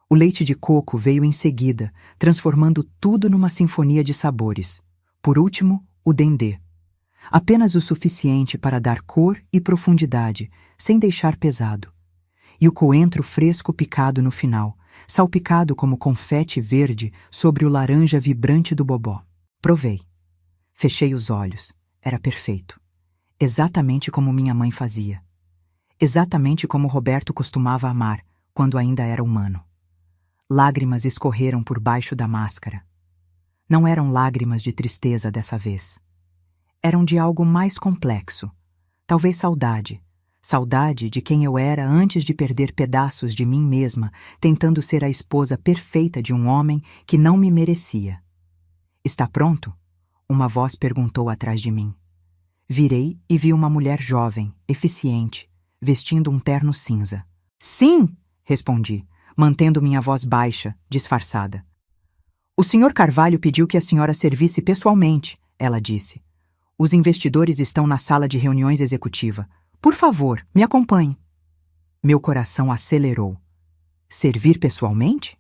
O leite de coco veio em seguida, transformando tudo numa sinfonia de sabores. Por último, o dendê. Apenas o suficiente para dar cor e profundidade, sem deixar pesado. E o coentro fresco picado no final, salpicado como confete verde sobre o laranja vibrante do bobó. Provei. Fechei os olhos. Era perfeito. Exatamente como minha mãe fazia. Exatamente como Roberto costumava amar, quando ainda era humano. Lágrimas escorreram por baixo da máscara. Não eram lágrimas de tristeza dessa vez. Eram de algo mais complexo. Talvez saudade. Saudade de quem eu era antes de perder pedaços de mim mesma, tentando ser a esposa perfeita de um homem que não me merecia. Está pronto? Uma voz perguntou atrás de mim. Virei e vi uma mulher jovem, eficiente, vestindo um terno cinza. Sim! Respondi, mantendo minha voz baixa, disfarçada. O Sr. Carvalho pediu que a senhora servisse pessoalmente, ela disse. Os investidores estão na sala de reuniões executiva. Por favor, me acompanhe. Meu coração acelerou. Servir pessoalmente?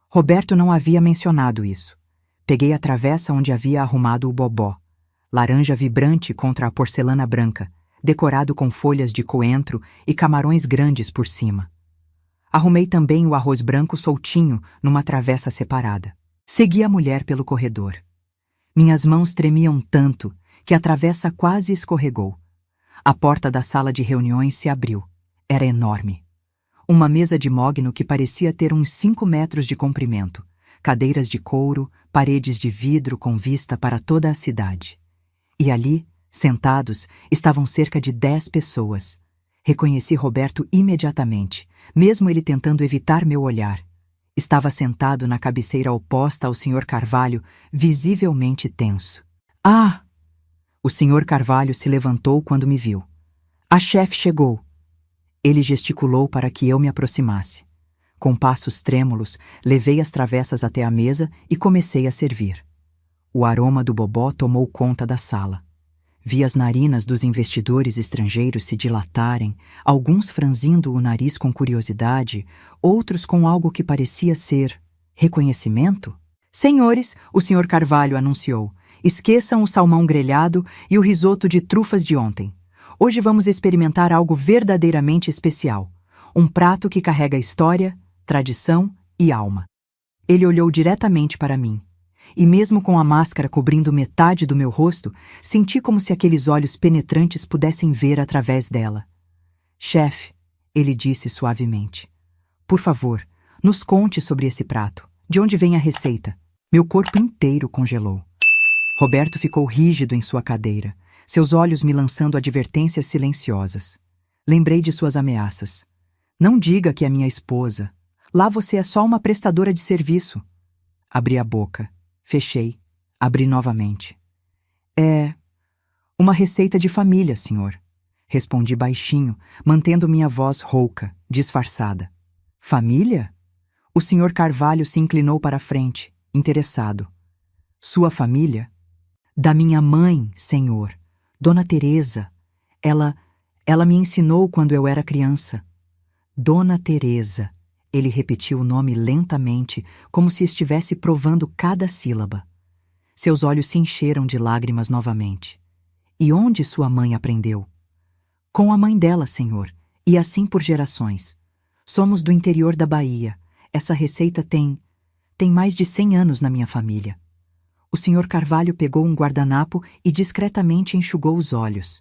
Roberto não havia mencionado isso. Peguei a travessa onde havia arrumado o bobó. Laranja vibrante contra a porcelana branca, decorado com folhas de coentro e camarões grandes por cima. Arrumei também o arroz branco soltinho numa travessa separada. Segui a mulher pelo corredor. Minhas mãos tremiam tanto que a travessa quase escorregou. A porta da sala de reuniões se abriu. Era enorme. Uma mesa de mogno que parecia ter uns 5 metros de comprimento, cadeiras de couro, paredes de vidro com vista para toda a cidade. E ali, sentados, estavam cerca de 10 pessoas. Reconheci Roberto imediatamente, mesmo ele tentando evitar meu olhar. Estava sentado na cabeceira oposta ao Sr. Carvalho, visivelmente tenso. Ah! O Sr. Carvalho se levantou quando me viu. A chefe chegou. Ele gesticulou para que eu me aproximasse. Com passos trêmulos, levei as travessas até a mesa e comecei a servir. O aroma do bobó tomou conta da sala. Vi as narinas dos investidores estrangeiros se dilatarem, alguns franzindo o nariz com curiosidade, outros com algo que parecia ser reconhecimento. Senhores, o Sr. Carvalho anunciou, esqueçam o salmão grelhado e o risoto de trufas de ontem. Hoje vamos experimentar algo verdadeiramente especial. Um prato que carrega história, tradição e alma. Ele olhou diretamente para mim. E mesmo com a máscara cobrindo metade do meu rosto, senti como se aqueles olhos penetrantes pudessem ver através dela. Chefe, ele disse suavemente. Por favor, nos conte sobre esse prato. De onde vem a receita? Meu corpo inteiro congelou. Roberto ficou rígido em sua cadeira, seus olhos me lançando advertências silenciosas. Lembrei de suas ameaças. Não diga que é minha esposa. Lá você é só uma prestadora de serviço. Abri a boca. Fechei. Abri novamente. É uma receita de família, senhor. Respondi baixinho, mantendo minha voz rouca, disfarçada. Família? O senhor Carvalho se inclinou para a frente, interessado. Sua família? Da minha mãe, senhor. Dona Teresa. Ela me ensinou quando eu era criança. Dona Teresa. Ele repetiu o nome lentamente, como se estivesse provando cada sílaba. Seus olhos se encheram de lágrimas novamente. E onde sua mãe aprendeu? Com a mãe dela, senhor, e assim por gerações. Somos do interior da Bahia. Essa receita tem mais de 100 anos na minha família. O senhor Carvalho pegou um guardanapo e discretamente enxugou os olhos.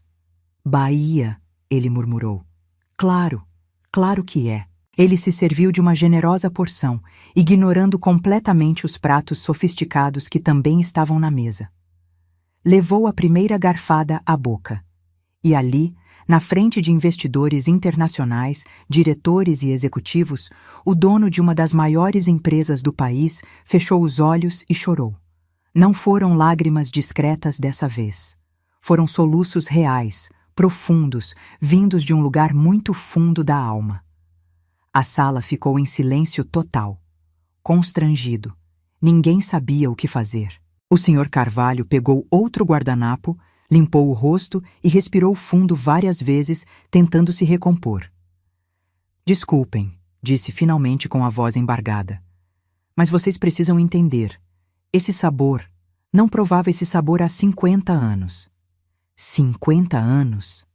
Bahia, ele murmurou. Claro, claro que é. Ele se serviu de uma generosa porção, ignorando completamente os pratos sofisticados que também estavam na mesa. Levou a primeira garfada à boca. E ali, na frente de investidores internacionais, diretores e executivos, o dono de uma das maiores empresas do país fechou os olhos e chorou. Não foram lágrimas discretas dessa vez. Foram soluços reais, profundos, vindos de um lugar muito fundo da alma. A sala ficou em silêncio total. Constrangido. Ninguém sabia o que fazer. O senhor Carvalho pegou outro guardanapo, limpou o rosto e respirou fundo várias vezes, tentando se recompor. Desculpem, disse finalmente com a voz embargada. Mas vocês precisam entender. Esse sabor, não provava esse sabor há 50 anos. 50 anos?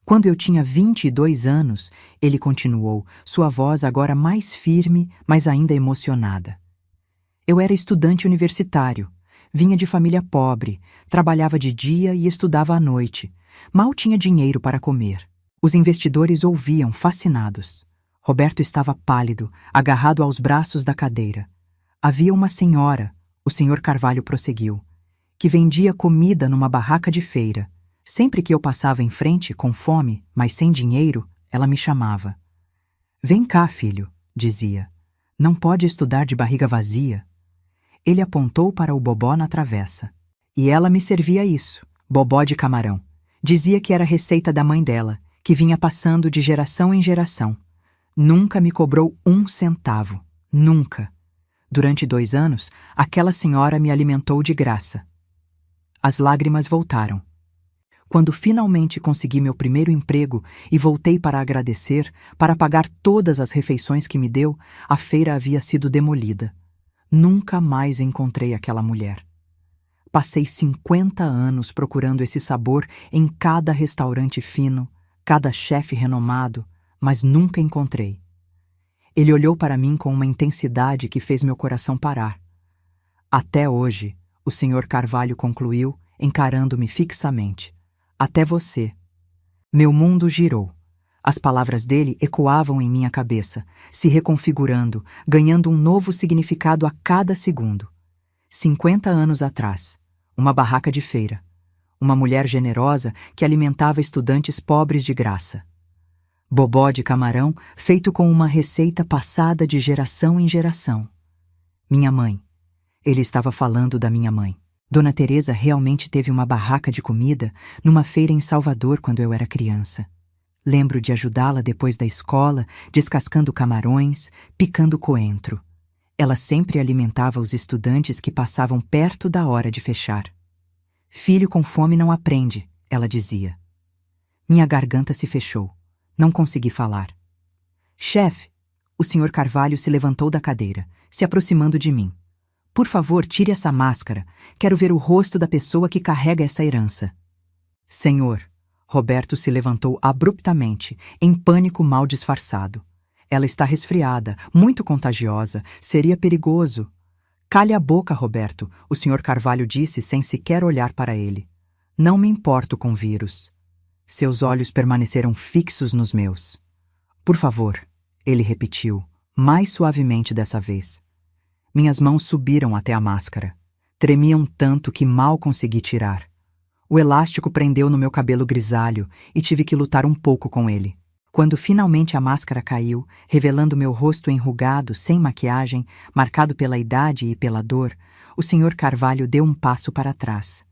Quando eu tinha 22 anos, ele continuou, sua voz agora mais firme, mas ainda emocionada. Eu era estudante universitário, vinha de família pobre, trabalhava de dia e estudava à noite. Mal tinha dinheiro para comer. Os investidores ouviam, fascinados. Roberto estava pálido, agarrado aos braços da cadeira. Havia uma senhora, o senhor Carvalho prosseguiu, que vendia comida numa barraca de feira. Sempre que eu passava em frente, com fome, mas sem dinheiro, ela me chamava. Vem cá, filho, dizia. Não pode estudar de barriga vazia. Ele apontou para o bobó na travessa. E ela me servia isso, bobó de camarão. Dizia que era receita da mãe dela, que vinha passando de geração em geração. Nunca me cobrou 1 centavo. Nunca. Durante 2 anos, aquela senhora me alimentou de graça. As lágrimas voltaram. Quando finalmente consegui meu primeiro emprego e voltei para agradecer, para pagar todas as refeições que me deu, a feira havia sido demolida. Nunca mais encontrei aquela mulher. Passei 50 anos procurando esse sabor em cada restaurante fino, cada chefe renomado, mas nunca encontrei. Ele olhou para mim com uma intensidade que fez meu coração parar. Até hoje, o senhor Carvalho concluiu, encarando-me fixamente. Até você. Meu mundo girou. As palavras dele ecoavam em minha cabeça, se reconfigurando, ganhando um novo significado a cada segundo. 50 anos atrás, uma barraca de feira. Uma mulher generosa que alimentava estudantes pobres de graça. Bobó de camarão feito com uma receita passada de geração em geração. Minha mãe. Ele estava falando da minha mãe. Dona Teresa realmente teve uma barraca de comida numa feira em Salvador quando eu era criança. Lembro de ajudá-la depois da escola, descascando camarões, picando coentro. Ela sempre alimentava os estudantes que passavam perto da hora de fechar. Filho com fome não aprende, ela dizia. Minha garganta se fechou. Não consegui falar. Chefe, o senhor Carvalho se levantou da cadeira, se aproximando de mim. Por favor, tire essa máscara. Quero ver o rosto da pessoa que carrega essa herança. Senhor, Roberto se levantou abruptamente, em pânico mal disfarçado. Ela está resfriada, muito contagiosa, seria perigoso. Calhe a boca, Roberto, o Sr. Carvalho disse sem sequer olhar para ele. Não me importo com vírus. Seus olhos permaneceram fixos nos meus. Por favor, ele repetiu, mais suavemente dessa vez. Minhas mãos subiram até a máscara. Tremiam tanto que mal consegui tirar. O elástico prendeu no meu cabelo grisalho e tive que lutar um pouco com ele. Quando finalmente a máscara caiu, revelando meu rosto enrugado, sem maquiagem, marcado pela idade e pela dor, o Sr. Carvalho deu um passo para trás.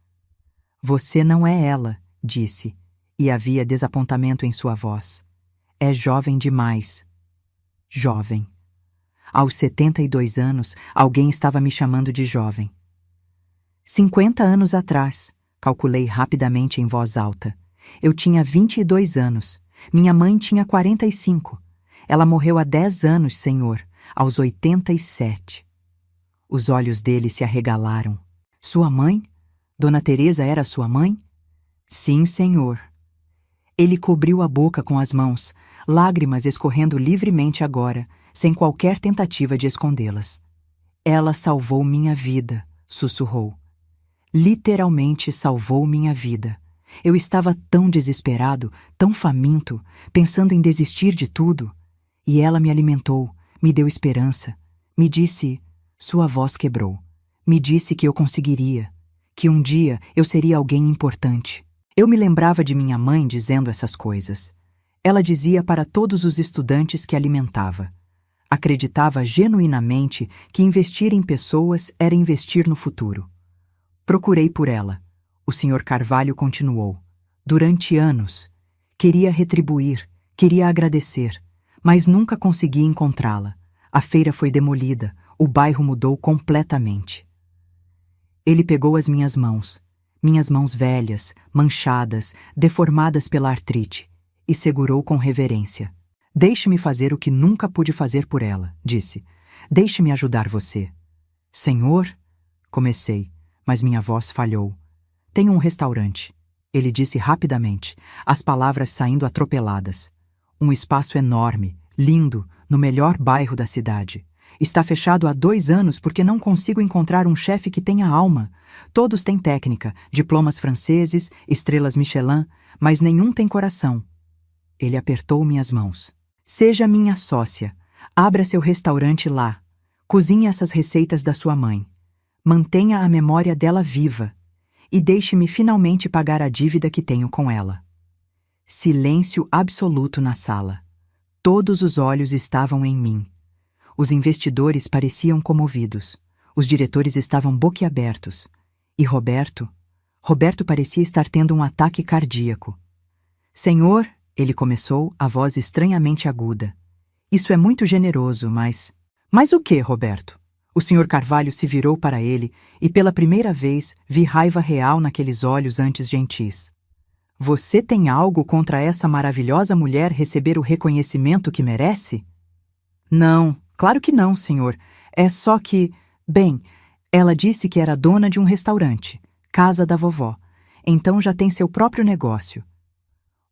Você não é ela, disse, e havia desapontamento em sua voz. É jovem demais. Jovem. Aos 72 anos, alguém estava me chamando de jovem. 50 anos atrás, calculei rapidamente em voz alta. Eu tinha 22 anos. Minha mãe tinha 45. Ela morreu há 10 anos, senhor, aos 87. Os olhos dele se arregalaram. Sua mãe? Dona Teresa era sua mãe? Sim, senhor. Ele cobriu a boca com as mãos, lágrimas escorrendo livremente agora, sem qualquer tentativa de escondê-las. Ela salvou minha vida, sussurrou. Literalmente salvou minha vida. Eu estava tão desesperado, tão faminto, pensando em desistir de tudo. E ela me alimentou, me deu esperança. Me disse... Sua voz quebrou. Me disse que eu conseguiria, que um dia eu seria alguém importante. Eu me lembrava de minha mãe dizendo essas coisas. Ela dizia para todos os estudantes que alimentava. Acreditava genuinamente que investir em pessoas era investir no futuro. Procurei por ela. O Sr. Carvalho continuou. Durante anos. Queria retribuir, queria agradecer, mas nunca consegui encontrá-la. A feira foi demolida, o bairro mudou completamente. Ele pegou as minhas mãos velhas, manchadas, deformadas pela artrite, e segurou com reverência. Deixe-me fazer o que nunca pude fazer por ela, disse. Deixe-me ajudar você. Senhor? Comecei, mas minha voz falhou. Tenho um restaurante, ele disse rapidamente, as palavras saindo atropeladas. Um espaço enorme, lindo, no melhor bairro da cidade. Está fechado há 2 anos porque não consigo encontrar um chefe que tenha alma. Todos têm técnica, diplomas franceses, estrelas Michelin, mas nenhum tem coração. Ele apertou minhas mãos. Seja minha sócia. Abra seu restaurante lá. Cozinhe essas receitas da sua mãe. Mantenha a memória dela viva. E deixe-me finalmente pagar a dívida que tenho com ela. Silêncio absoluto na sala. Todos os olhos estavam em mim. Os investidores pareciam comovidos. Os diretores estavam boquiabertos. E Roberto parecia estar tendo um ataque cardíaco. Senhor, ele começou, a voz estranhamente aguda. Isso é muito generoso, mas... Mas o quê, Roberto? O Sr. Carvalho se virou para ele e pela primeira vez vi raiva real naqueles olhos antes gentis. Você tem algo contra essa maravilhosa mulher receber o reconhecimento que merece? Não, claro que não, senhor. É só que... Bem, ela disse que era dona de um restaurante, Casa da Vovó. Então já tem seu próprio negócio.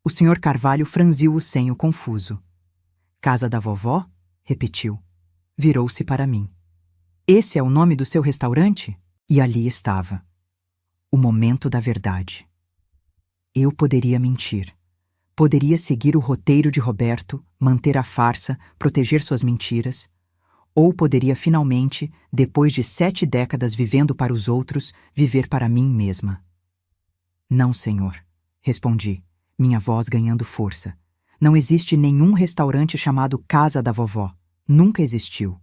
O Sr. Carvalho franziu o senho confuso. Casa da Vovó? Repetiu. Virou-se para mim. Esse é o nome do seu restaurante? E ali estava. O momento da verdade. Eu poderia mentir. Poderia seguir o roteiro de Roberto, manter a farsa, proteger suas mentiras. Ou poderia finalmente, depois de 7 décadas vivendo para os outros, viver para mim mesma. Não, senhor, respondi, minha voz ganhando força. Não existe nenhum restaurante chamado Casa da Vovó. Nunca existiu.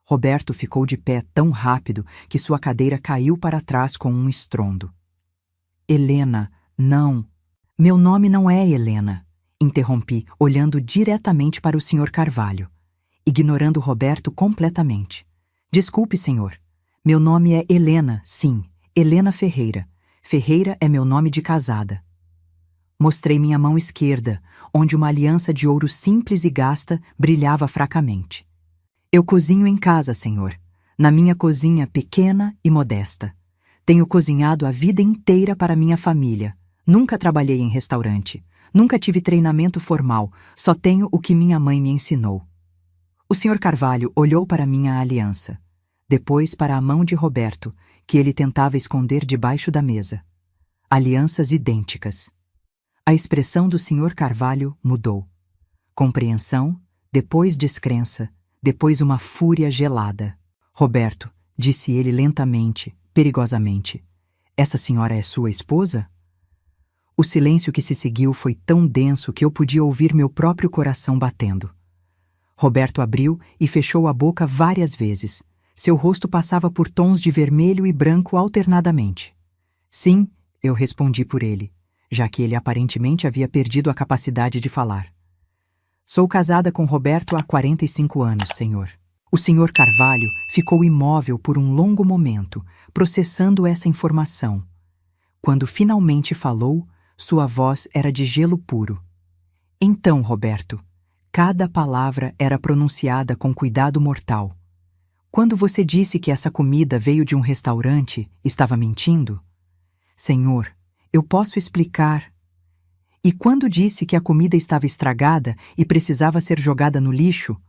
Roberto ficou de pé tão rápido que sua cadeira caiu para trás com um estrondo. Helena, não. Meu nome não é Helena, interrompi, olhando diretamente para o Sr. Carvalho, ignorando Roberto completamente. Desculpe, senhor. Meu nome é Helena, sim, Helena Ferreira. Ferreira é meu nome de casada. Mostrei minha mão esquerda, onde uma aliança de ouro simples e gasta brilhava fracamente. Eu cozinho em casa, senhor, na minha cozinha pequena e modesta. Tenho cozinhado a vida inteira para minha família. Nunca trabalhei em restaurante. Nunca tive treinamento formal, só tenho o que minha mãe me ensinou. O Sr. Carvalho olhou para minha aliança, depois para a mão de Roberto, que ele tentava esconder debaixo da mesa. Alianças idênticas. A expressão do Sr. Carvalho mudou. Compreensão, depois descrença, depois uma fúria gelada. Roberto, disse ele lentamente, perigosamente, essa senhora é sua esposa? O silêncio que se seguiu foi tão denso que eu podia ouvir meu próprio coração batendo. Roberto abriu e fechou a boca várias vezes. Seu rosto passava por tons de vermelho e branco alternadamente. Sim, eu respondi por ele, já que ele aparentemente havia perdido a capacidade de falar. Sou casada com Roberto há 45 anos, senhor. O senhor Carvalho ficou imóvel por um longo momento, processando essa informação. Quando finalmente falou, sua voz era de gelo puro. Então, Roberto, cada palavra era pronunciada com cuidado mortal. Quando você disse que essa comida veio de um restaurante, estava mentindo? Senhor, eu posso explicar. E quando disse que a comida estava estragada e precisava ser jogada no lixo,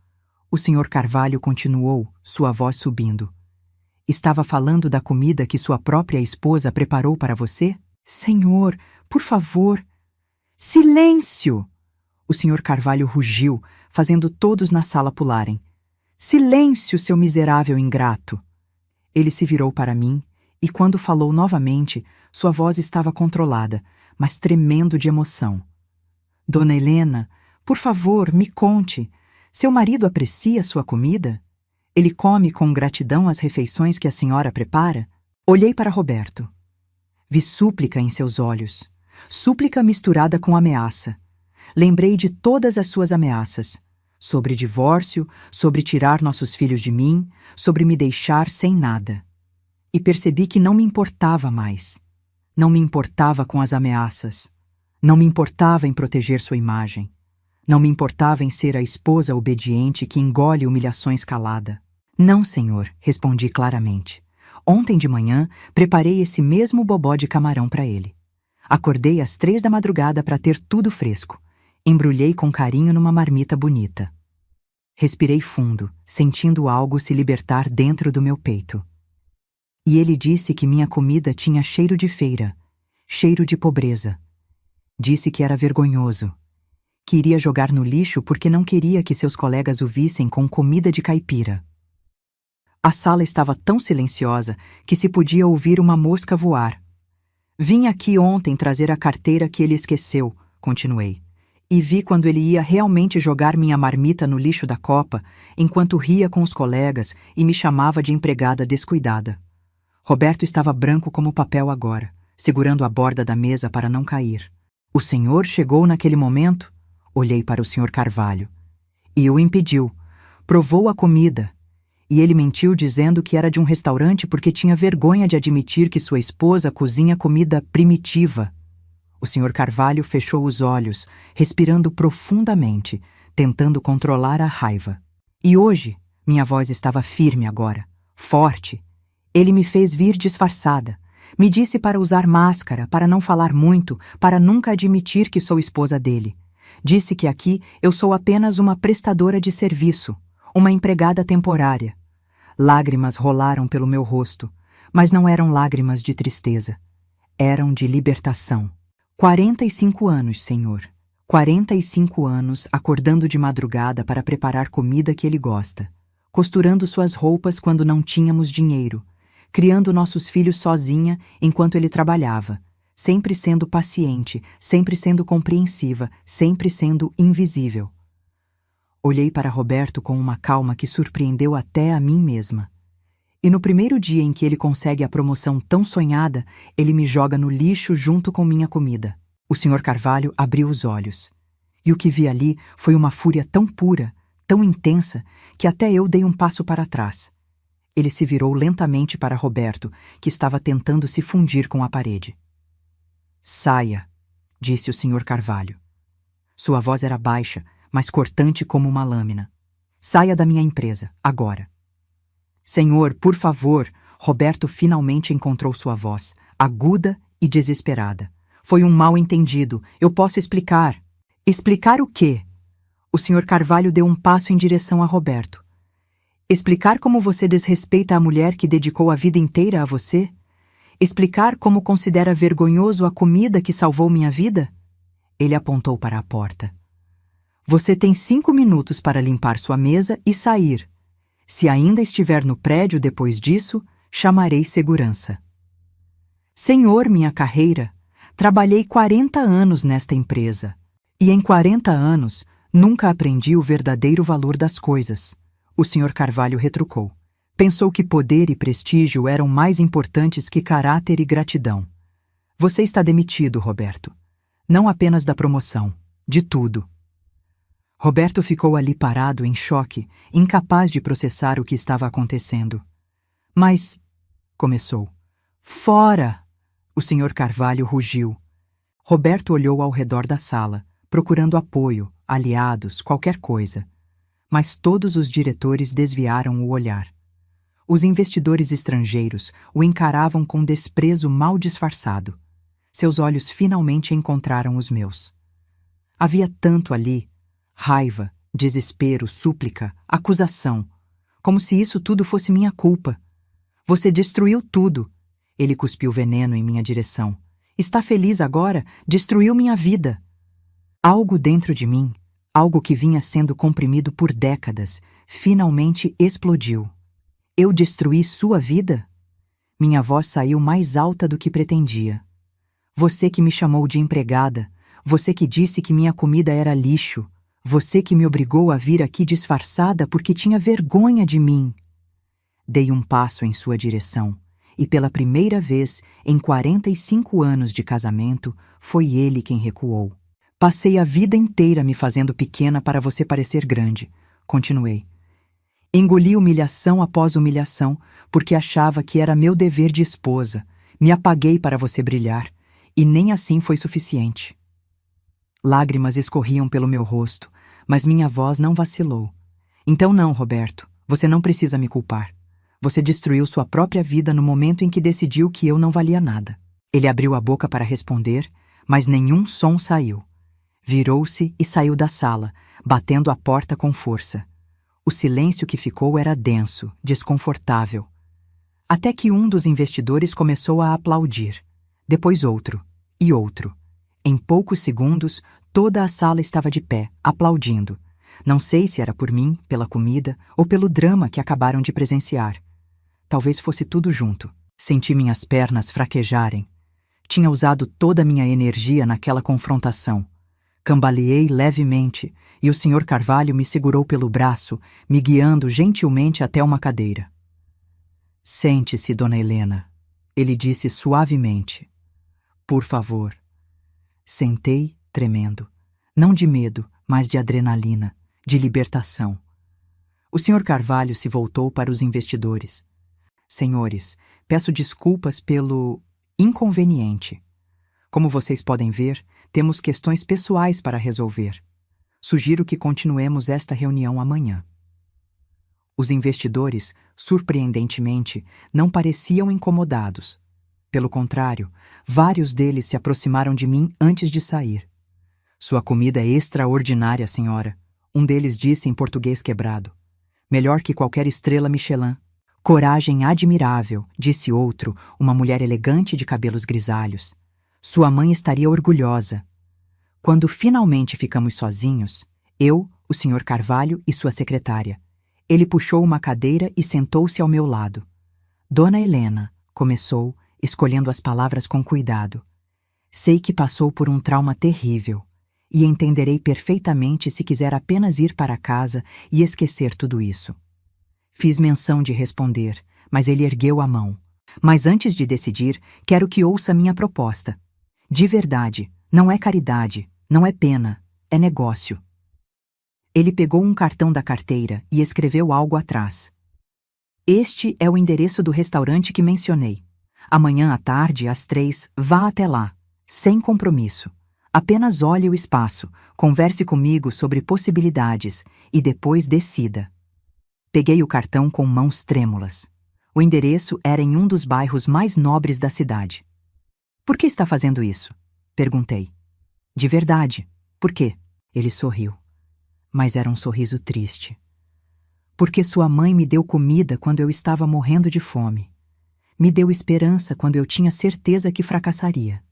o Sr. Carvalho continuou, sua voz subindo. Estava falando da comida que sua própria esposa preparou para você? Senhor, por favor. Silêncio! O Sr. Carvalho rugiu, fazendo todos na sala pularem. Silêncio, seu miserável ingrato! Ele se virou para mim e, quando falou novamente, sua voz estava controlada, mas tremendo de emoção. Dona Helena, por favor, me conte. Seu marido aprecia sua comida? Ele come com gratidão as refeições que a senhora prepara? Olhei para Roberto. Vi súplica em seus olhos. Súplica misturada com ameaça. Lembrei de todas as suas ameaças. Sobre divórcio, sobre tirar nossos filhos de mim, sobre me deixar sem nada. E percebi que não me importava mais. Não me importava com as ameaças. Não me importava em proteger sua imagem. Não me importava em ser a esposa obediente que engole humilhações calada. Não, senhor, respondi claramente. Ontem de manhã, preparei esse mesmo bobó de camarão para ele. Acordei às 3 da madrugada para ter tudo fresco. Embrulhei com carinho numa marmita bonita. Respirei fundo, sentindo algo se libertar dentro do meu peito. E ele disse que minha comida tinha cheiro de feira, cheiro de pobreza. Disse que era vergonhoso, que iria jogar no lixo porque não queria que seus colegas o vissem com comida de caipira. A sala estava tão silenciosa que se podia ouvir uma mosca voar. Vim aqui ontem trazer a carteira que ele esqueceu, continuei, e vi quando ele ia realmente jogar minha marmita no lixo da copa, enquanto ria com os colegas e me chamava de empregada descuidada. Roberto estava branco como papel agora, segurando a borda da mesa para não cair. O senhor chegou naquele momento? Olhei para o Sr. Carvalho. E o impediu. Provou a comida. E ele mentiu dizendo que era de um restaurante porque tinha vergonha de admitir que sua esposa cozinha comida primitiva. O Sr. Carvalho fechou os olhos, respirando profundamente, tentando controlar a raiva. E hoje, minha voz estava firme agora, forte. Ele me fez vir disfarçada. Me disse para usar máscara, para não falar muito, para nunca admitir que sou esposa dele. Disse que aqui eu sou apenas uma prestadora de serviço, uma empregada temporária. Lágrimas rolaram pelo meu rosto, mas não eram lágrimas de tristeza. Eram de libertação. 45 anos, senhor. 45 anos acordando de madrugada para preparar comida que ele gosta, costurando suas roupas quando não tínhamos dinheiro, criando nossos filhos sozinha enquanto ele trabalhava, sempre sendo paciente, sempre sendo compreensiva, sempre sendo invisível. Olhei para Roberto com uma calma que surpreendeu até a mim mesma. E no primeiro dia em que ele consegue a promoção tão sonhada, ele me joga no lixo junto com minha comida. O Sr. Carvalho abriu os olhos. E o que vi ali foi uma fúria tão pura, tão intensa, que até eu dei um passo para trás. Ele se virou lentamente para Roberto, que estava tentando se fundir com a parede. Saia, disse o Sr. Carvalho. Sua voz era baixa, mas cortante como uma lâmina. Saia da minha empresa, agora. Senhor, por favor, Roberto finalmente encontrou sua voz, aguda e desesperada. Foi um mal-entendido. Eu posso explicar. Explicar o quê? O Sr. Carvalho deu um passo em direção a Roberto. Explicar como você desrespeita a mulher que dedicou a vida inteira a você? Explicar como considera vergonhoso a comida que salvou minha vida? Ele apontou para a porta. Você tem 5 minutos para limpar sua mesa e sair. Se ainda estiver no prédio depois disso, chamarei segurança. Senhor, minha carreira, trabalhei 40 anos nesta empresa. E em 40 anos, nunca aprendi o verdadeiro valor das coisas. O Sr. Carvalho retrucou. Pensou que poder e prestígio eram mais importantes que caráter e gratidão. Você está demitido, Roberto. Não apenas da promoção, de tudo. Roberto ficou ali parado em choque, incapaz de processar o que estava acontecendo. Mas... começou. Fora! O Sr. Carvalho rugiu. Roberto olhou ao redor da sala, procurando apoio, aliados, qualquer coisa. Mas todos os diretores desviaram o olhar. Os investidores estrangeiros o encaravam com desprezo mal disfarçado. Seus olhos finalmente encontraram os meus. Havia tanto ali: raiva, desespero, súplica, acusação. Como se isso tudo fosse minha culpa. Você destruiu tudo. Ele cuspiu veneno em minha direção. Está feliz agora? Destruiu minha vida. Algo dentro de mim, algo que vinha sendo comprimido por décadas, finalmente explodiu. Eu destruí sua vida? Minha voz saiu mais alta do que pretendia. Você que me chamou de empregada, você que disse que minha comida era lixo, você que me obrigou a vir aqui disfarçada porque tinha vergonha de mim. Dei um passo em sua direção, e pela primeira vez em 45 anos de casamento, foi ele quem recuou. Passei a vida inteira me fazendo pequena para você parecer grande, continuei. Engoli humilhação após humilhação, porque achava que era meu dever de esposa. Me apaguei para você brilhar, e nem assim foi suficiente. Lágrimas escorriam pelo meu rosto, mas minha voz não vacilou. Então não, Roberto, você não precisa me culpar. Você destruiu sua própria vida no momento em que decidiu que eu não valia nada. Ele abriu a boca para responder, mas nenhum som saiu. Virou-se e saiu da sala, batendo a porta com força. O silêncio que ficou era denso, desconfortável. Até que um dos investidores começou a aplaudir. Depois outro, e outro. Em poucos segundos, toda a sala estava de pé, aplaudindo. Não sei se era por mim, pela comida, ou pelo drama que acabaram de presenciar. Talvez fosse tudo junto. Senti minhas pernas fraquejarem. Tinha usado toda a minha energia naquela confrontação. Cambaleei levemente, e o Sr. Carvalho me segurou pelo braço, me guiando gentilmente até uma cadeira. Sente-se, Dona Helena, ele disse suavemente. Por favor. Sentei, tremendo. Não de medo, mas de adrenalina, de libertação. O Sr. Carvalho se voltou para os investidores. Senhores, peço desculpas pelo inconveniente. Como vocês podem ver, temos questões pessoais para resolver. Sugiro que continuemos esta reunião amanhã. Os investidores, surpreendentemente, não pareciam incomodados. Pelo contrário, vários deles se aproximaram de mim antes de sair. Sua comida é extraordinária, senhora, um deles disse em português quebrado. Melhor que qualquer estrela Michelin. Coragem admirável, disse outro, uma mulher elegante de cabelos grisalhos. Sua mãe estaria orgulhosa. Quando finalmente ficamos sozinhos, eu, o Sr. Carvalho e sua secretária. Ele puxou uma cadeira e sentou-se ao meu lado. Dona Helena, começou, escolhendo as palavras com cuidado. Sei que passou por um trauma terrível, e entenderei perfeitamente se quiser apenas ir para casa e esquecer tudo isso. Fiz menção de responder, mas ele ergueu a mão. Mas antes de decidir, quero que ouça minha proposta. De verdade, não é caridade, não é pena, é negócio. Ele pegou um cartão da carteira e escreveu algo atrás. Este é o endereço do restaurante que mencionei. Amanhã à tarde, às 3, vá até lá, sem compromisso. Apenas olhe o espaço, converse comigo sobre possibilidades e depois decida. Peguei o cartão com mãos trêmulas. O endereço era em um dos bairros mais nobres da cidade. Por que está fazendo isso? Perguntei. De verdade. Por quê? Ele sorriu. Mas era um sorriso triste. Porque sua mãe me deu comida quando eu estava morrendo de fome. Me deu esperança quando eu tinha certeza que fracassaria.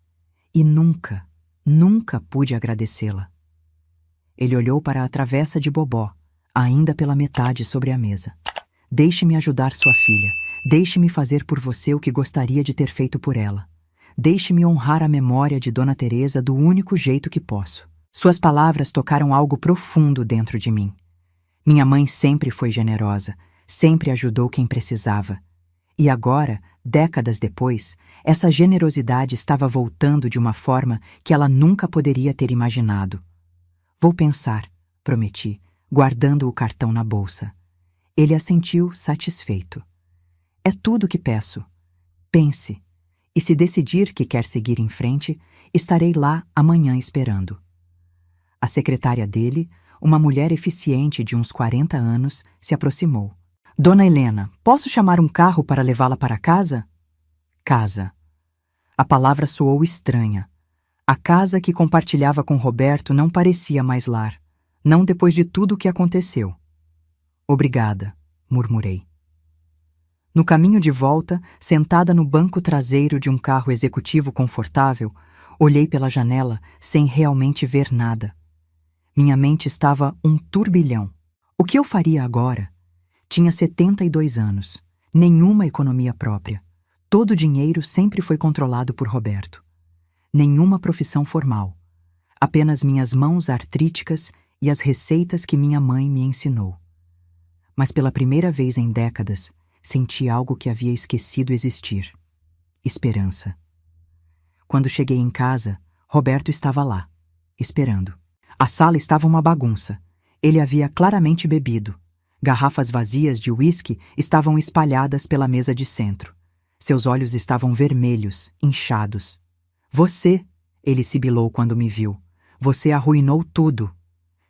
E nunca, nunca pude agradecê-la. Ele olhou para a travessa de Bobó, ainda pela metade sobre a mesa. Deixe-me ajudar sua filha. Deixe-me fazer por você o que gostaria de ter feito por ela. Deixe-me honrar a memória de Dona Teresa do único jeito que posso. Suas palavras tocaram algo profundo dentro de mim. Minha mãe sempre foi generosa, sempre ajudou quem precisava. E agora, décadas depois, essa generosidade estava voltando de uma forma que ela nunca poderia ter imaginado. Vou pensar, prometi, guardando o cartão na bolsa. Ele assentiu, satisfeito. É tudo o que peço. Pense. E se decidir que quer seguir em frente, estarei lá amanhã esperando. A secretária dele, uma mulher eficiente de uns 40 anos, se aproximou. Dona Helena, posso chamar um carro para levá-la para casa? Casa. A palavra soou estranha. A casa que compartilhava com Roberto não parecia mais lar, não depois de tudo o que aconteceu. Obrigada, murmurei. No caminho de volta, sentada no banco traseiro de um carro executivo confortável, olhei pela janela sem realmente ver nada. Minha mente estava um turbilhão. O que eu faria agora? Tinha 72 anos, nenhuma economia própria. Todo o dinheiro sempre foi controlado por Roberto. Nenhuma profissão formal. Apenas minhas mãos artríticas e as receitas que minha mãe me ensinou. Mas pela primeira vez em décadas, senti algo que havia esquecido existir. Esperança. Quando cheguei em casa, Roberto estava lá, esperando. A sala estava uma bagunça. Ele havia claramente bebido. Garrafas vazias de uísque estavam espalhadas pela mesa de centro. Seus olhos estavam vermelhos, inchados. Você, ele sibilou quando me viu. Você arruinou tudo.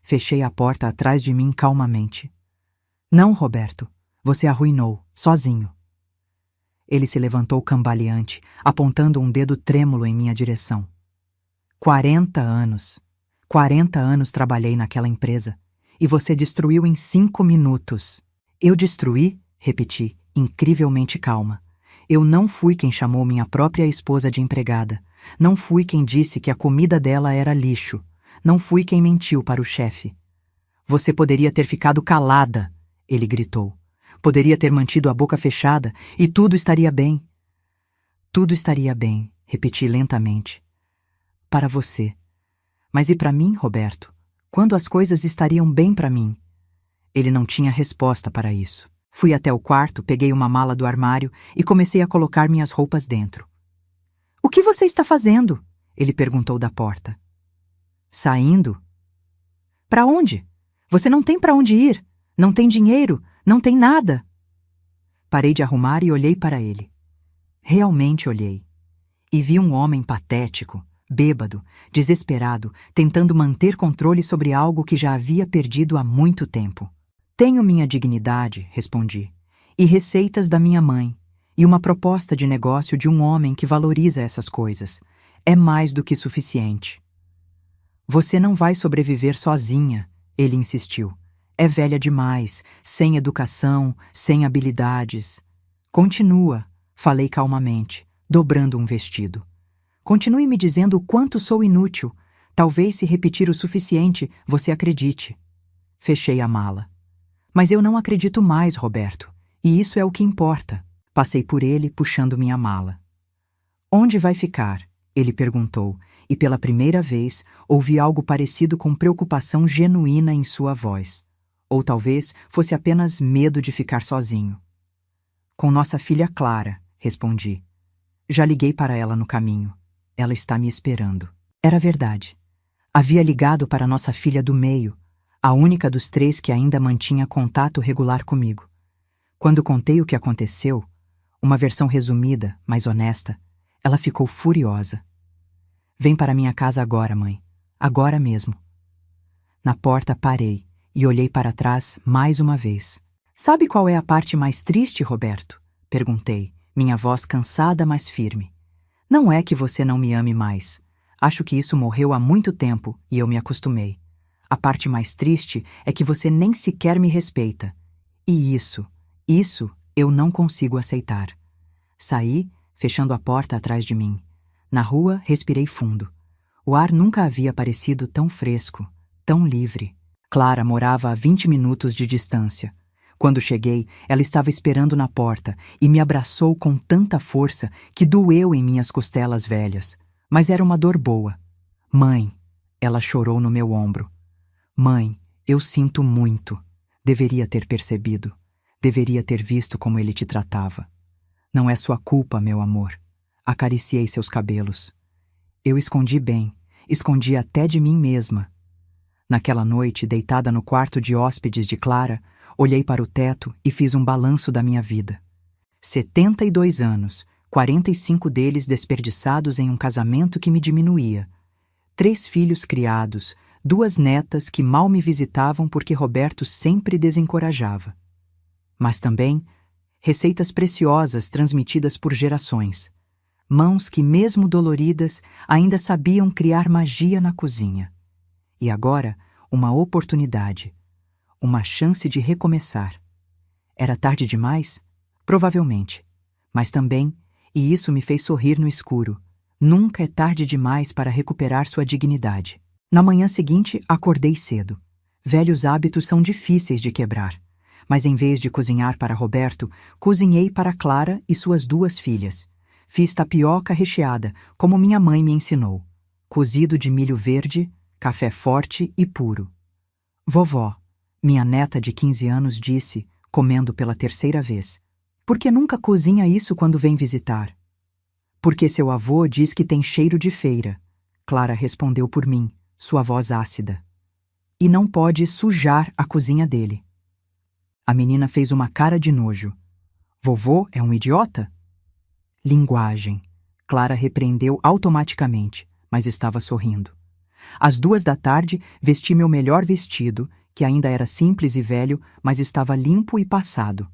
Fechei a porta atrás de mim calmamente. Não, Roberto. Você arruinou, sozinho. Ele se levantou cambaleante, apontando um dedo trêmulo em minha direção. 40 anos. 40 anos trabalhei naquela empresa. E você destruiu em 5 minutos. Eu destruí? Repeti, incrivelmente calma. Eu não fui quem chamou minha própria esposa de empregada. Não fui quem disse que a comida dela era lixo. Não fui quem mentiu para o chefe. Você poderia ter ficado calada, ele gritou. Poderia ter mantido a boca fechada e tudo estaria bem. Tudo estaria bem, repeti lentamente. Para você. Mas e para mim, Roberto? Quando as coisas estariam bem para mim? Ele não tinha resposta para isso. Fui até o quarto, peguei uma mala do armário e comecei a colocar minhas roupas dentro. O que você está fazendo? Ele perguntou da porta. Saindo? Para onde? Você não tem para onde ir. Não tem dinheiro. Não tem nada. Parei de arrumar e olhei para ele. Realmente olhei. E vi um homem patético, bêbado, desesperado, tentando manter controle sobre algo que já havia perdido há muito tempo. Tenho minha dignidade, respondi, e receitas da minha mãe, e uma proposta de negócio de um homem que valoriza essas coisas. É mais do que suficiente. Você não vai sobreviver sozinha, ele insistiu. É velha demais, sem educação, sem habilidades. Continua, falei calmamente, dobrando um vestido. Continue me dizendo o quanto sou inútil. Talvez se repetir o suficiente, você acredite. Fechei a mala. Mas eu não acredito mais, Roberto, e isso é o que importa. Passei por ele, puxando minha mala. Onde vai ficar? Ele perguntou, e pela primeira vez ouvi algo parecido com preocupação genuína em sua voz. Ou talvez fosse apenas medo de ficar sozinho. Com nossa filha Clara, respondi. Já liguei para ela no caminho. Ela está me esperando. Era verdade. Havia ligado para nossa filha do meio, a única dos 3 que ainda mantinha contato regular comigo. Quando contei o que aconteceu, uma versão resumida, mas honesta, ela ficou furiosa. Vem para minha casa agora, mãe. Agora mesmo. Na porta parei e olhei para trás mais uma vez. Sabe qual é a parte mais triste, Roberto? Perguntei, minha voz cansada, mas firme. Não é que você não me ame mais. Acho que isso morreu há muito tempo e eu me acostumei. A parte mais triste é que você nem sequer me respeita. E isso eu não consigo aceitar. Saí, fechando a porta atrás de mim. Na rua, respirei fundo. O ar nunca havia parecido tão fresco, tão livre. Clara morava a 20 minutos de distância. Quando cheguei, ela estava esperando na porta e me abraçou com tanta força que doeu em minhas costelas velhas. Mas era uma dor boa. Mãe, ela chorou no meu ombro. Mãe, eu sinto muito. Deveria ter percebido. Deveria ter visto como ele te tratava. Não é sua culpa, meu amor. Acariciei seus cabelos. Eu escondi bem, escondi até de mim mesma. Naquela noite, deitada no quarto de hóspedes de Clara, olhei para o teto e fiz um balanço da minha vida. 72 anos, 45 deles desperdiçados em um casamento que me diminuía. 3 filhos criados, 2 netas que mal me visitavam porque Roberto sempre desencorajava. Mas também receitas preciosas transmitidas por gerações. Mãos que, mesmo doloridas, ainda sabiam criar magia na cozinha. E agora, uma oportunidade. Uma chance de recomeçar. Era tarde demais? Provavelmente. Mas também, e isso me fez sorrir no escuro, nunca é tarde demais para recuperar sua dignidade. Na manhã seguinte, acordei cedo. Velhos hábitos são difíceis de quebrar. Mas em vez de cozinhar para Roberto, cozinhei para Clara e suas 2 filhas. Fiz tapioca recheada, como minha mãe me ensinou. Cozido de milho verde, café forte e puro. Vovó, minha neta de 15 anos disse, comendo pela 3ª vez, por que nunca cozinha isso quando vem visitar? Porque seu avô diz que tem cheiro de feira. Clara respondeu por mim, sua voz ácida. E não pode sujar a cozinha dele. A menina fez uma cara de nojo. Vovô é um idiota? Linguagem. Clara repreendeu automaticamente, mas estava sorrindo. Às 2 da tarde, vesti meu melhor vestido, que ainda era simples e velho, mas estava limpo e passado.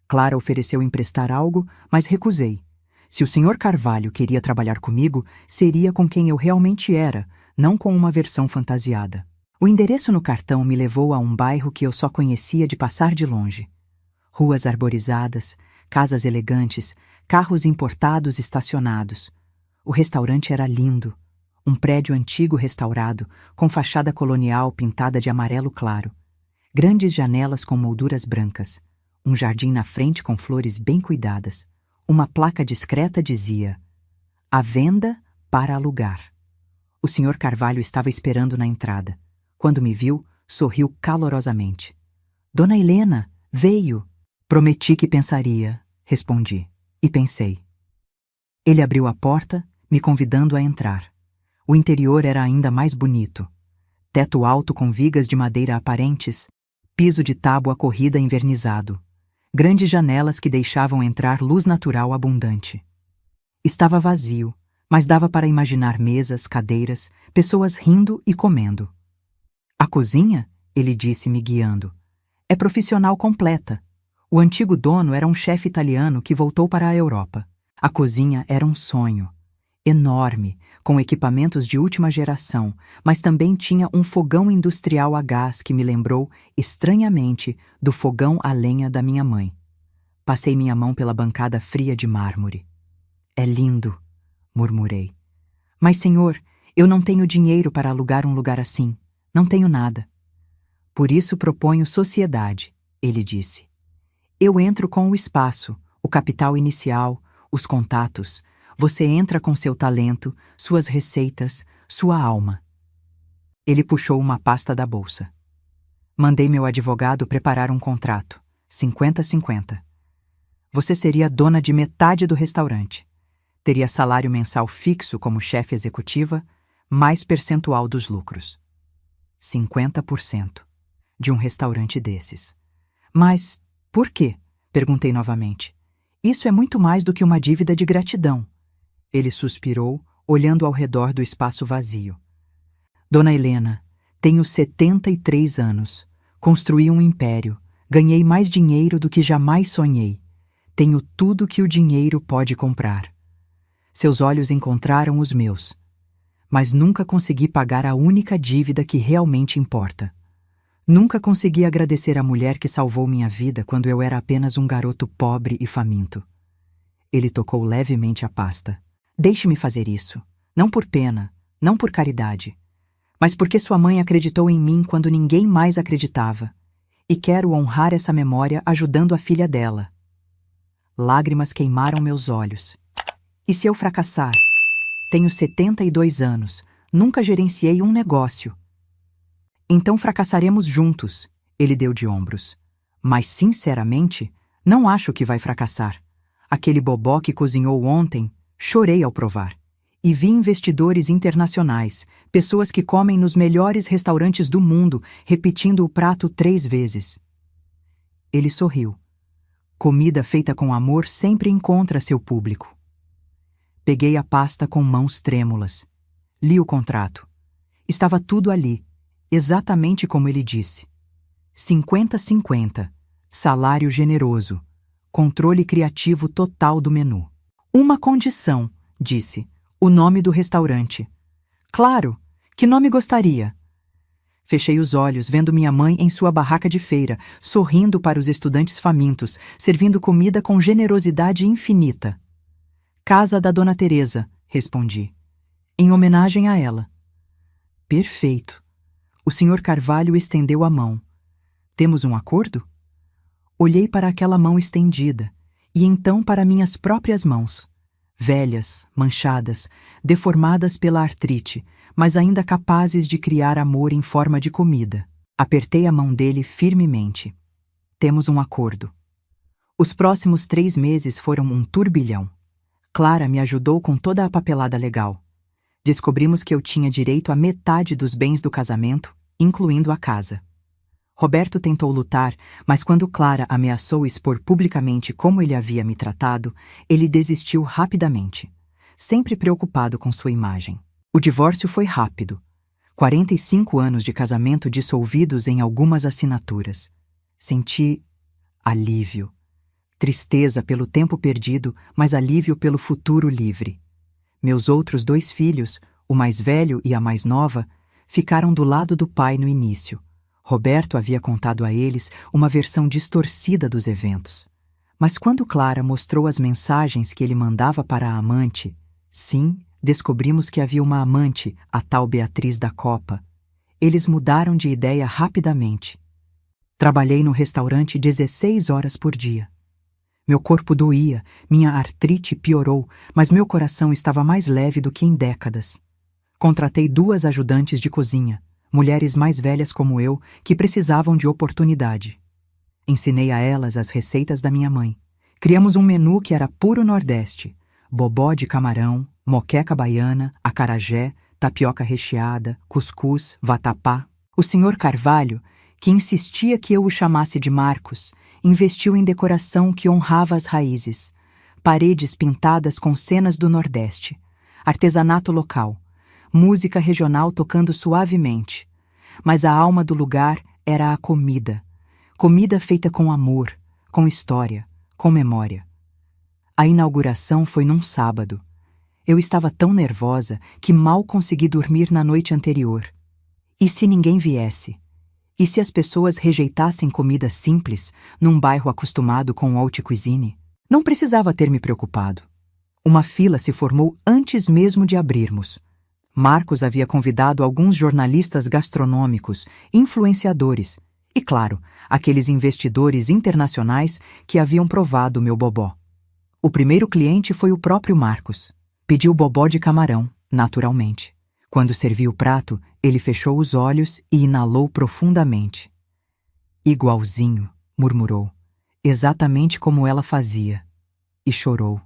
Clara ofereceu emprestar algo, mas recusei. Se o Sr. Carvalho queria trabalhar comigo, seria com quem eu realmente era, não com uma versão fantasiada. O endereço no cartão me levou a um bairro que eu só conhecia de passar de longe. Ruas arborizadas, casas elegantes, carros importados estacionados. O restaurante era lindo. Um prédio antigo restaurado, com fachada colonial pintada de amarelo claro. Grandes janelas com molduras brancas. Um jardim na frente com flores bem cuidadas. Uma placa discreta dizia: "À venda para alugar". O Sr. Carvalho estava esperando na entrada. Quando me viu, sorriu calorosamente. "Dona Helena, veio!" "Prometi que pensaria", respondi. E pensei. Ele abriu a porta, me convidando a entrar. O interior era ainda mais bonito. Teto alto com vigas de madeira aparentes, piso de tábua corrida envernizado. Grandes janelas que deixavam entrar luz natural abundante. Estava vazio, mas dava para imaginar mesas, cadeiras, pessoas rindo e comendo. "A cozinha", ele disse me guiando, "é profissional completa. O antigo dono era um chefe italiano que voltou para a Europa. A cozinha era um sonho. Enorme, com equipamentos de última geração, mas também tinha um fogão industrial a gás que me lembrou, estranhamente, do fogão a lenha da minha mãe. Passei minha mão pela bancada fria de mármore. "É lindo", murmurei. "Mas, senhor, eu não tenho dinheiro para alugar um lugar assim. Não tenho nada." "Por isso proponho sociedade", ele disse. "Eu entro com o espaço, o capital inicial, os contatos. Você entra com seu talento, suas receitas, sua alma." Ele puxou uma pasta da bolsa. "Mandei meu advogado preparar um contrato. 50-50. Você seria dona de metade do restaurante. Teria salário mensal fixo como chefe executiva, mais percentual dos lucros. 50% de um restaurante desses." "Mas por quê?" perguntei novamente. "Isso é muito mais do que uma dívida de gratidão." Ele suspirou, olhando ao redor do espaço vazio. "Dona Helena, tenho 73 anos. Construí um império. Ganhei mais dinheiro do que jamais sonhei. Tenho tudo que o dinheiro pode comprar." Seus olhos encontraram os meus. Mas nunca consegui pagar a única dívida que realmente importa. Nunca consegui agradecer à mulher que salvou minha vida quando eu era apenas um garoto pobre e faminto. Ele tocou levemente a pasta. Deixe-me fazer isso. Não por pena, não por caridade, mas porque sua mãe acreditou em mim quando ninguém mais acreditava. E quero honrar essa memória ajudando a filha dela. Lágrimas queimaram meus olhos. E se eu fracassar? Tenho 72 anos, nunca gerenciei um negócio. Então fracassaremos juntos, ele deu de ombros. Mas, sinceramente, não acho que vai fracassar. Aquele bobó que cozinhou ontem, chorei ao provar. E vi investidores internacionais, pessoas que comem nos melhores restaurantes do mundo, repetindo o prato 3 vezes. Ele sorriu. Comida feita com amor sempre encontra seu público. Peguei a pasta com mãos trêmulas. Li o contrato. Estava tudo ali, exatamente como ele disse. 50-50, salário generoso, controle criativo total do menu. Uma condição, disse, o nome do restaurante. Claro, que nome gostaria? Fechei os olhos, vendo minha mãe em sua barraca de feira, sorrindo para os estudantes famintos, servindo comida com generosidade infinita. Casa da Dona Teresa, respondi, em homenagem a ela. Perfeito. O Sr. Carvalho estendeu a mão. Temos um acordo? Olhei para aquela mão estendida, e então para minhas próprias mãos. Velhas, manchadas, deformadas pela artrite, mas ainda capazes de criar amor em forma de comida. Apertei a mão dele firmemente. Temos um acordo. Os próximos 3 meses foram um turbilhão. Clara me ajudou com toda a papelada legal. Descobrimos que eu tinha direito a metade dos bens do casamento, incluindo a casa. Roberto tentou lutar, mas quando Clara ameaçou expor publicamente como ele havia me tratado, ele desistiu rapidamente, sempre preocupado com sua imagem. O divórcio foi rápido. 45 anos de casamento dissolvidos em algumas assinaturas. Senti alívio. Tristeza pelo tempo perdido, mas alívio pelo futuro livre. Meus outros 2 filhos, o mais velho e a mais nova, ficaram do lado do pai no início. Roberto havia contado a eles uma versão distorcida dos eventos. Mas quando Clara mostrou as mensagens que ele mandava para a amante, sim, descobrimos que havia uma amante, a tal Beatriz da Copa. Eles mudaram de ideia rapidamente. Trabalhei no restaurante 16 horas por dia. Meu corpo doía, minha artrite piorou, mas meu coração estava mais leve do que em décadas. Contratei 2 ajudantes de cozinha, mulheres mais velhas como eu, que precisavam de oportunidade. Ensinei a elas as receitas da minha mãe. Criamos um menu que era puro Nordeste: bobó de camarão, moqueca baiana, acarajé, tapioca recheada, cuscuz, vatapá. O Sr. Carvalho, que insistia que eu o chamasse de Marcos, investiu em decoração que honrava as raízes. Paredes pintadas com cenas do Nordeste, artesanato local, música regional tocando suavemente. Mas a alma do lugar era a comida. Comida feita com amor, com história, com memória. A inauguração foi num sábado. Eu estava tão nervosa que mal consegui dormir na noite anterior. E se ninguém viesse? E se as pessoas rejeitassem comida simples, num bairro acostumado com haute cuisine? Não precisava ter me preocupado. Uma fila se formou antes mesmo de abrirmos. Marcos havia convidado alguns jornalistas gastronômicos, influenciadores e, claro, aqueles investidores internacionais que haviam provado o meu bobó. O primeiro cliente foi o próprio Marcos. Pediu bobó de camarão, naturalmente. Quando servi o prato, ele fechou os olhos e inalou profundamente. Igualzinho, murmurou, exatamente como ela fazia. E chorou.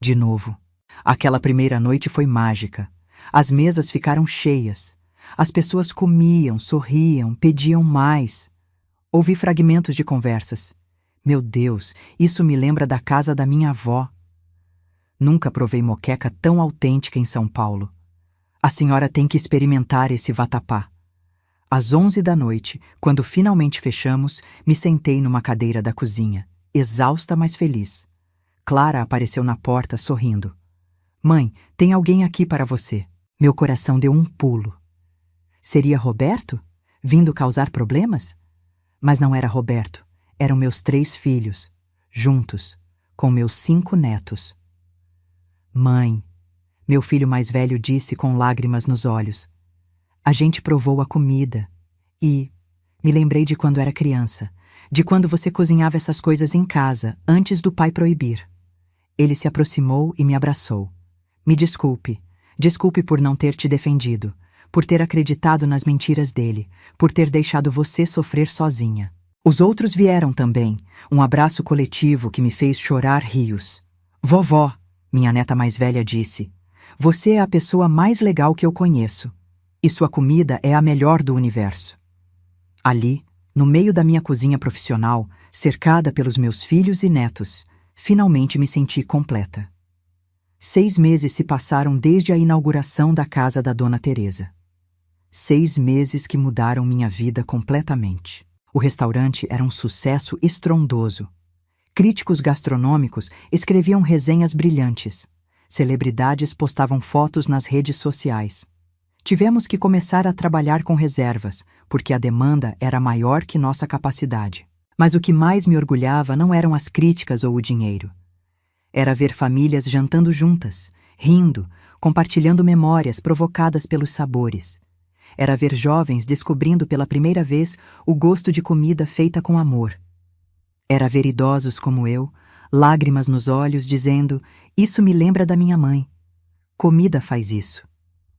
De novo. Aquela primeira noite foi mágica. As mesas ficaram cheias. As pessoas comiam, sorriam, pediam mais. Ouvi fragmentos de conversas. Meu Deus, isso me lembra da casa da minha avó. Nunca provei moqueca tão autêntica em São Paulo. A senhora tem que experimentar esse vatapá. Às 11 da noite, quando finalmente fechamos, me sentei numa cadeira da cozinha, exausta, mas feliz. Clara apareceu na porta, sorrindo. Mãe, tem alguém aqui para você. Meu coração deu um pulo. Seria Roberto? Vindo causar problemas? Mas não era Roberto. Eram meus 3 filhos, juntos, com meus 5 netos. Mãe, meu filho mais velho disse com lágrimas nos olhos. A gente provou a comida e me lembrei de quando era criança, de quando você cozinhava essas coisas em casa, antes do pai proibir. Ele se aproximou e me abraçou. Me desculpe. Desculpe por não ter te defendido, por ter acreditado nas mentiras dele, por ter deixado você sofrer sozinha. Os outros vieram também, um abraço coletivo que me fez chorar rios. Vovó, minha neta mais velha disse, você é a pessoa mais legal que eu conheço, e sua comida é a melhor do universo. Ali, no meio da minha cozinha profissional, cercada pelos meus filhos e netos, finalmente me senti completa. 6 meses se passaram desde a inauguração da casa da Dona Teresa. 6 meses que mudaram minha vida completamente. O restaurante era um sucesso estrondoso. Críticos gastronômicos escreviam resenhas brilhantes. Celebridades postavam fotos nas redes sociais. Tivemos que começar a trabalhar com reservas, porque a demanda era maior que nossa capacidade. Mas o que mais me orgulhava não eram as críticas ou o dinheiro. Era ver famílias jantando juntas, rindo, compartilhando memórias provocadas pelos sabores. Era ver jovens descobrindo pela primeira vez o gosto de comida feita com amor. Era ver idosos como eu, lágrimas nos olhos, dizendo: "Isso me lembra da minha mãe." Comida faz isso.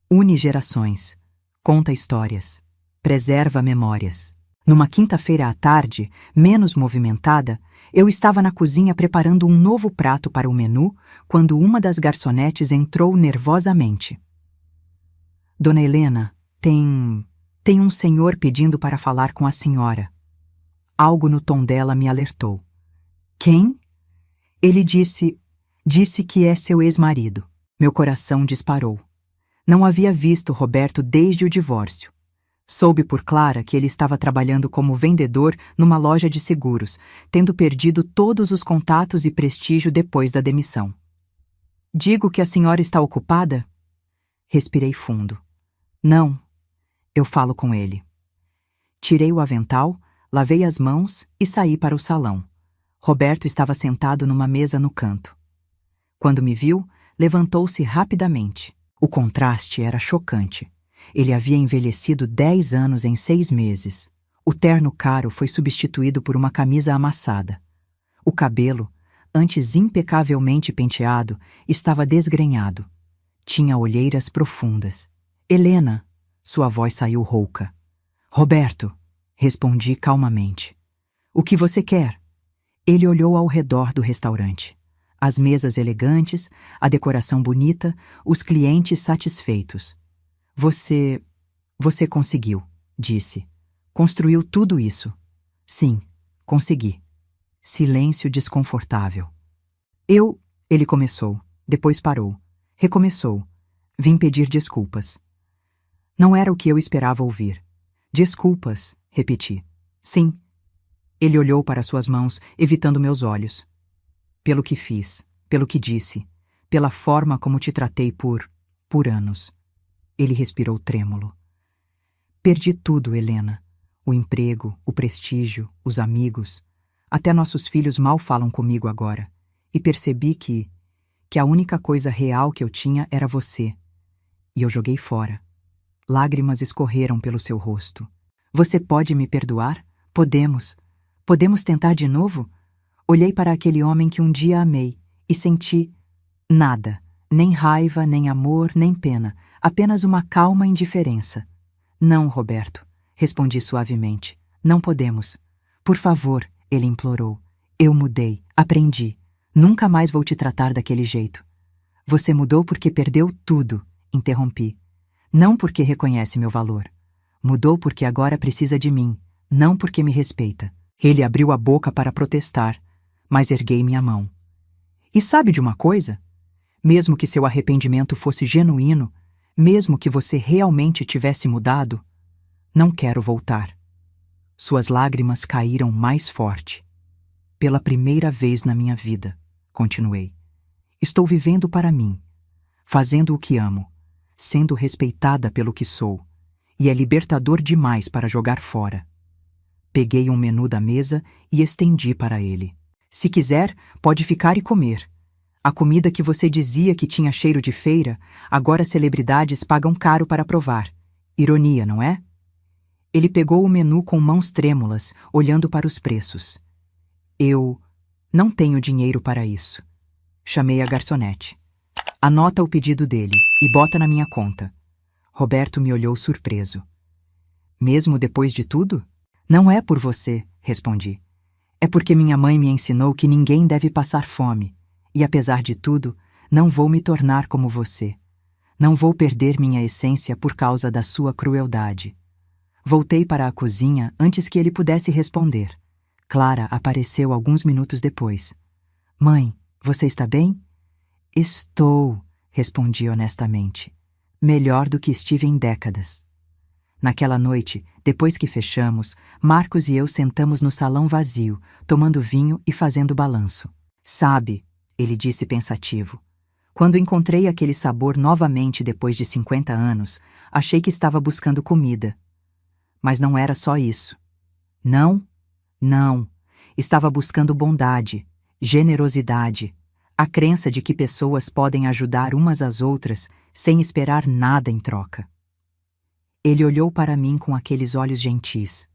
Une gerações, conta histórias, preserva memórias. Numa quinta-feira à tarde, menos movimentada, eu estava na cozinha preparando um novo prato para o menu quando uma das garçonetes entrou nervosamente. Dona Helena, tem um senhor pedindo para falar com a senhora. Algo no tom dela me alertou. Quem? Ele disse que é seu ex-marido. Meu coração disparou. Não havia visto Roberto desde o divórcio. Soube por Clara que ele estava trabalhando como vendedor numa loja de seguros, tendo perdido todos os contatos e prestígio depois da demissão. Digo que a senhora está ocupada? Respirei fundo. Não, eu falo com ele. Tirei o avental, lavei as mãos e saí para o salão. Roberto estava sentado numa mesa no canto. Quando me viu, levantou-se rapidamente. O contraste era chocante. Ele havia envelhecido 10 anos em 6 meses. O terno caro foi substituído por uma camisa amassada. O cabelo, antes impecavelmente penteado, estava desgrenhado. Tinha olheiras profundas. Helena, sua voz saiu rouca. Roberto, respondi calmamente. O que você quer? Ele olhou ao redor do restaurante. As mesas elegantes, a decoração bonita, os clientes satisfeitos. Você conseguiu, disse. Construiu tudo isso. Sim, consegui. Silêncio desconfortável. Ele começou, depois parou. Recomeçou. Vim pedir desculpas. Não era o que eu esperava ouvir. Desculpas, repeti. Sim. Ele olhou para suas mãos, evitando meus olhos. Pelo que fiz, pelo que disse, pela forma como te tratei por anos. Ele respirou trêmulo. Perdi tudo, Helena. O emprego, o prestígio, os amigos. Até nossos filhos mal falam comigo agora. E percebi que a única coisa real que eu tinha era você. E eu joguei fora. Lágrimas escorreram pelo seu rosto. Você pode me perdoar? Podemos. Podemos tentar de novo? Olhei para aquele homem que um dia amei e senti nada. Nem raiva, nem amor, nem pena. Apenas uma calma indiferença. Não, Roberto, respondi suavemente. Não podemos. Por favor, ele implorou. Eu mudei, aprendi. Nunca mais vou te tratar daquele jeito. Você mudou porque perdeu tudo, interrompi. Não porque reconhece meu valor. Mudou porque agora precisa de mim, não porque me respeita. Ele abriu a boca para protestar, mas erguei minha mão. E sabe de uma coisa? Mesmo que seu arrependimento fosse genuíno, mesmo que você realmente tivesse mudado, não quero voltar. Suas lágrimas caíram mais forte. Pela primeira vez na minha vida, continuei. Estou vivendo para mim, fazendo o que amo, sendo respeitada pelo que sou, e é libertador demais para jogar fora. Peguei um menu da mesa e estendi para ele. Se quiser, pode ficar e comer. A comida que você dizia que tinha cheiro de feira, agora celebridades pagam caro para provar. Ironia, não é? Ele pegou o menu com mãos trêmulas, olhando para os preços. Eu não tenho dinheiro para isso. Chamei a garçonete. Anota o pedido dele e bota na minha conta. Roberto me olhou surpreso. Mesmo depois de tudo? Não é por você, respondi. É porque minha mãe me ensinou que ninguém deve passar fome. E apesar de tudo, não vou me tornar como você. Não vou perder minha essência por causa da sua crueldade. Voltei para a cozinha antes que ele pudesse responder. Clara apareceu alguns minutos depois. Mãe, você está bem? Estou, respondi honestamente. Melhor do que estive em décadas. Naquela noite, depois que fechamos, Marcos e eu sentamos no salão vazio, tomando vinho e fazendo balanço. Sabe, ele disse pensativo, quando encontrei aquele sabor novamente depois de 50 anos, achei que estava buscando comida. Mas não era só isso. Não. Estava buscando bondade, generosidade, a crença de que pessoas podem ajudar umas às outras sem esperar nada em troca. Ele olhou para mim com aqueles olhos gentis.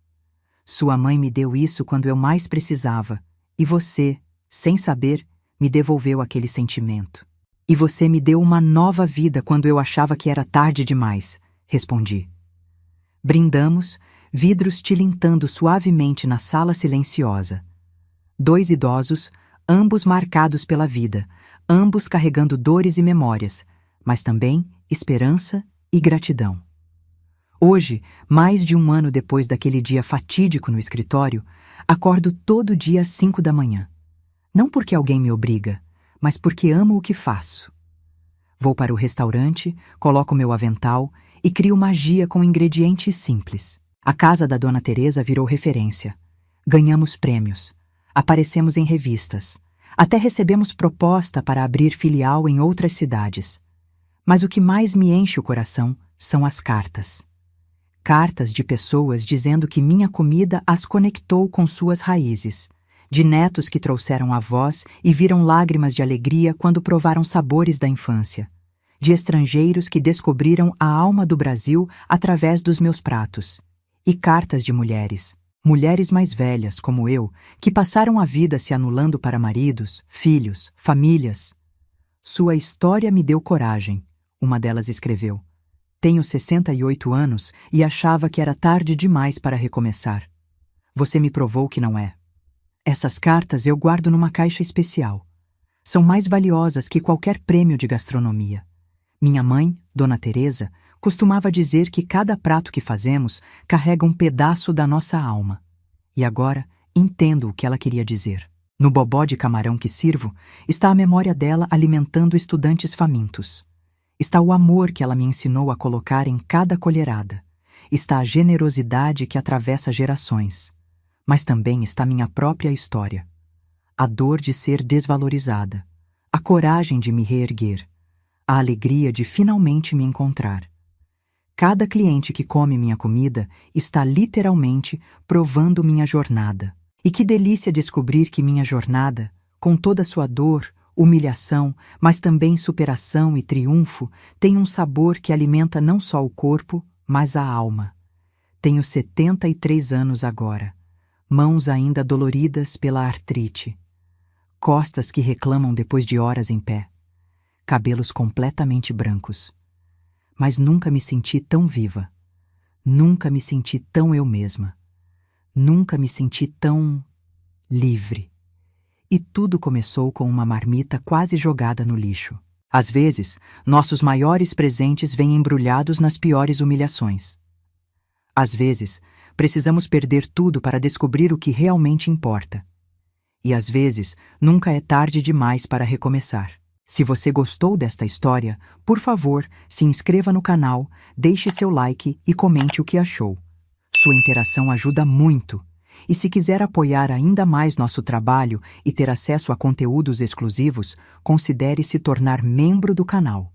Sua mãe me deu isso quando eu mais precisava, e você, sem saber, me devolveu aquele sentimento. E você me deu uma nova vida quando eu achava que era tarde demais, respondi. Brindamos, vidros tilintando suavemente na sala silenciosa. 2 idosos, ambos marcados pela vida, ambos carregando dores e memórias, mas também esperança e gratidão. Hoje, mais de 1 ano depois daquele dia fatídico no escritório, acordo todo dia às 5 da manhã. Não porque alguém me obriga, mas porque amo o que faço. Vou para o restaurante, coloco meu avental e crio magia com ingredientes simples. A casa da Dona Teresa virou referência. Ganhamos prêmios, aparecemos em revistas, até recebemos proposta para abrir filial em outras cidades. Mas o que mais me enche o coração são as cartas. Cartas de pessoas dizendo que minha comida as conectou com suas raízes, de netos que trouxeram avós e viram lágrimas de alegria quando provaram sabores da infância, de estrangeiros que descobriram a alma do Brasil através dos meus pratos, e cartas de mulheres mais velhas como eu, que passaram a vida se anulando para maridos, filhos, famílias. Sua história me deu coragem, uma delas escreveu. Tenho 68 anos e achava que era tarde demais para recomeçar. Você me provou que não é. Essas cartas eu guardo numa caixa especial. São mais valiosas que qualquer prêmio de gastronomia. Minha mãe, Dona Teresa, costumava dizer que cada prato que fazemos carrega um pedaço da nossa alma. E agora entendo o que ela queria dizer. No bobó de camarão que sirvo, está a memória dela alimentando estudantes famintos. Está o amor que ela me ensinou a colocar em cada colherada. Está a generosidade que atravessa gerações. Mas também está minha própria história. A dor de ser desvalorizada. A coragem de me reerguer. A alegria de finalmente me encontrar. Cada cliente que come minha comida está literalmente provando minha jornada. E que delícia descobrir que minha jornada, com toda a sua dor, humilhação, mas também superação e triunfo, tem um sabor que alimenta não só o corpo, mas a alma. Tenho 73 anos agora, mãos ainda doloridas pela artrite, costas que reclamam depois de horas em pé, cabelos completamente brancos. Mas nunca me senti tão viva, nunca me senti tão eu mesma, nunca me senti tão livre. E tudo começou com uma marmita quase jogada no lixo. Às vezes, nossos maiores presentes vêm embrulhados nas piores humilhações. Às vezes, precisamos perder tudo para descobrir o que realmente importa. E às vezes, nunca é tarde demais para recomeçar. Se você gostou desta história, por favor, se inscreva no canal, deixe seu like e comente o que achou. Sua interação ajuda muito. E se quiser apoiar ainda mais nosso trabalho e ter acesso a conteúdos exclusivos, considere se tornar membro do canal.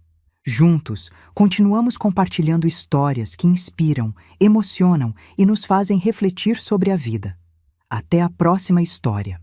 Juntos, continuamos compartilhando histórias que inspiram, emocionam e nos fazem refletir sobre a vida. Até a próxima história.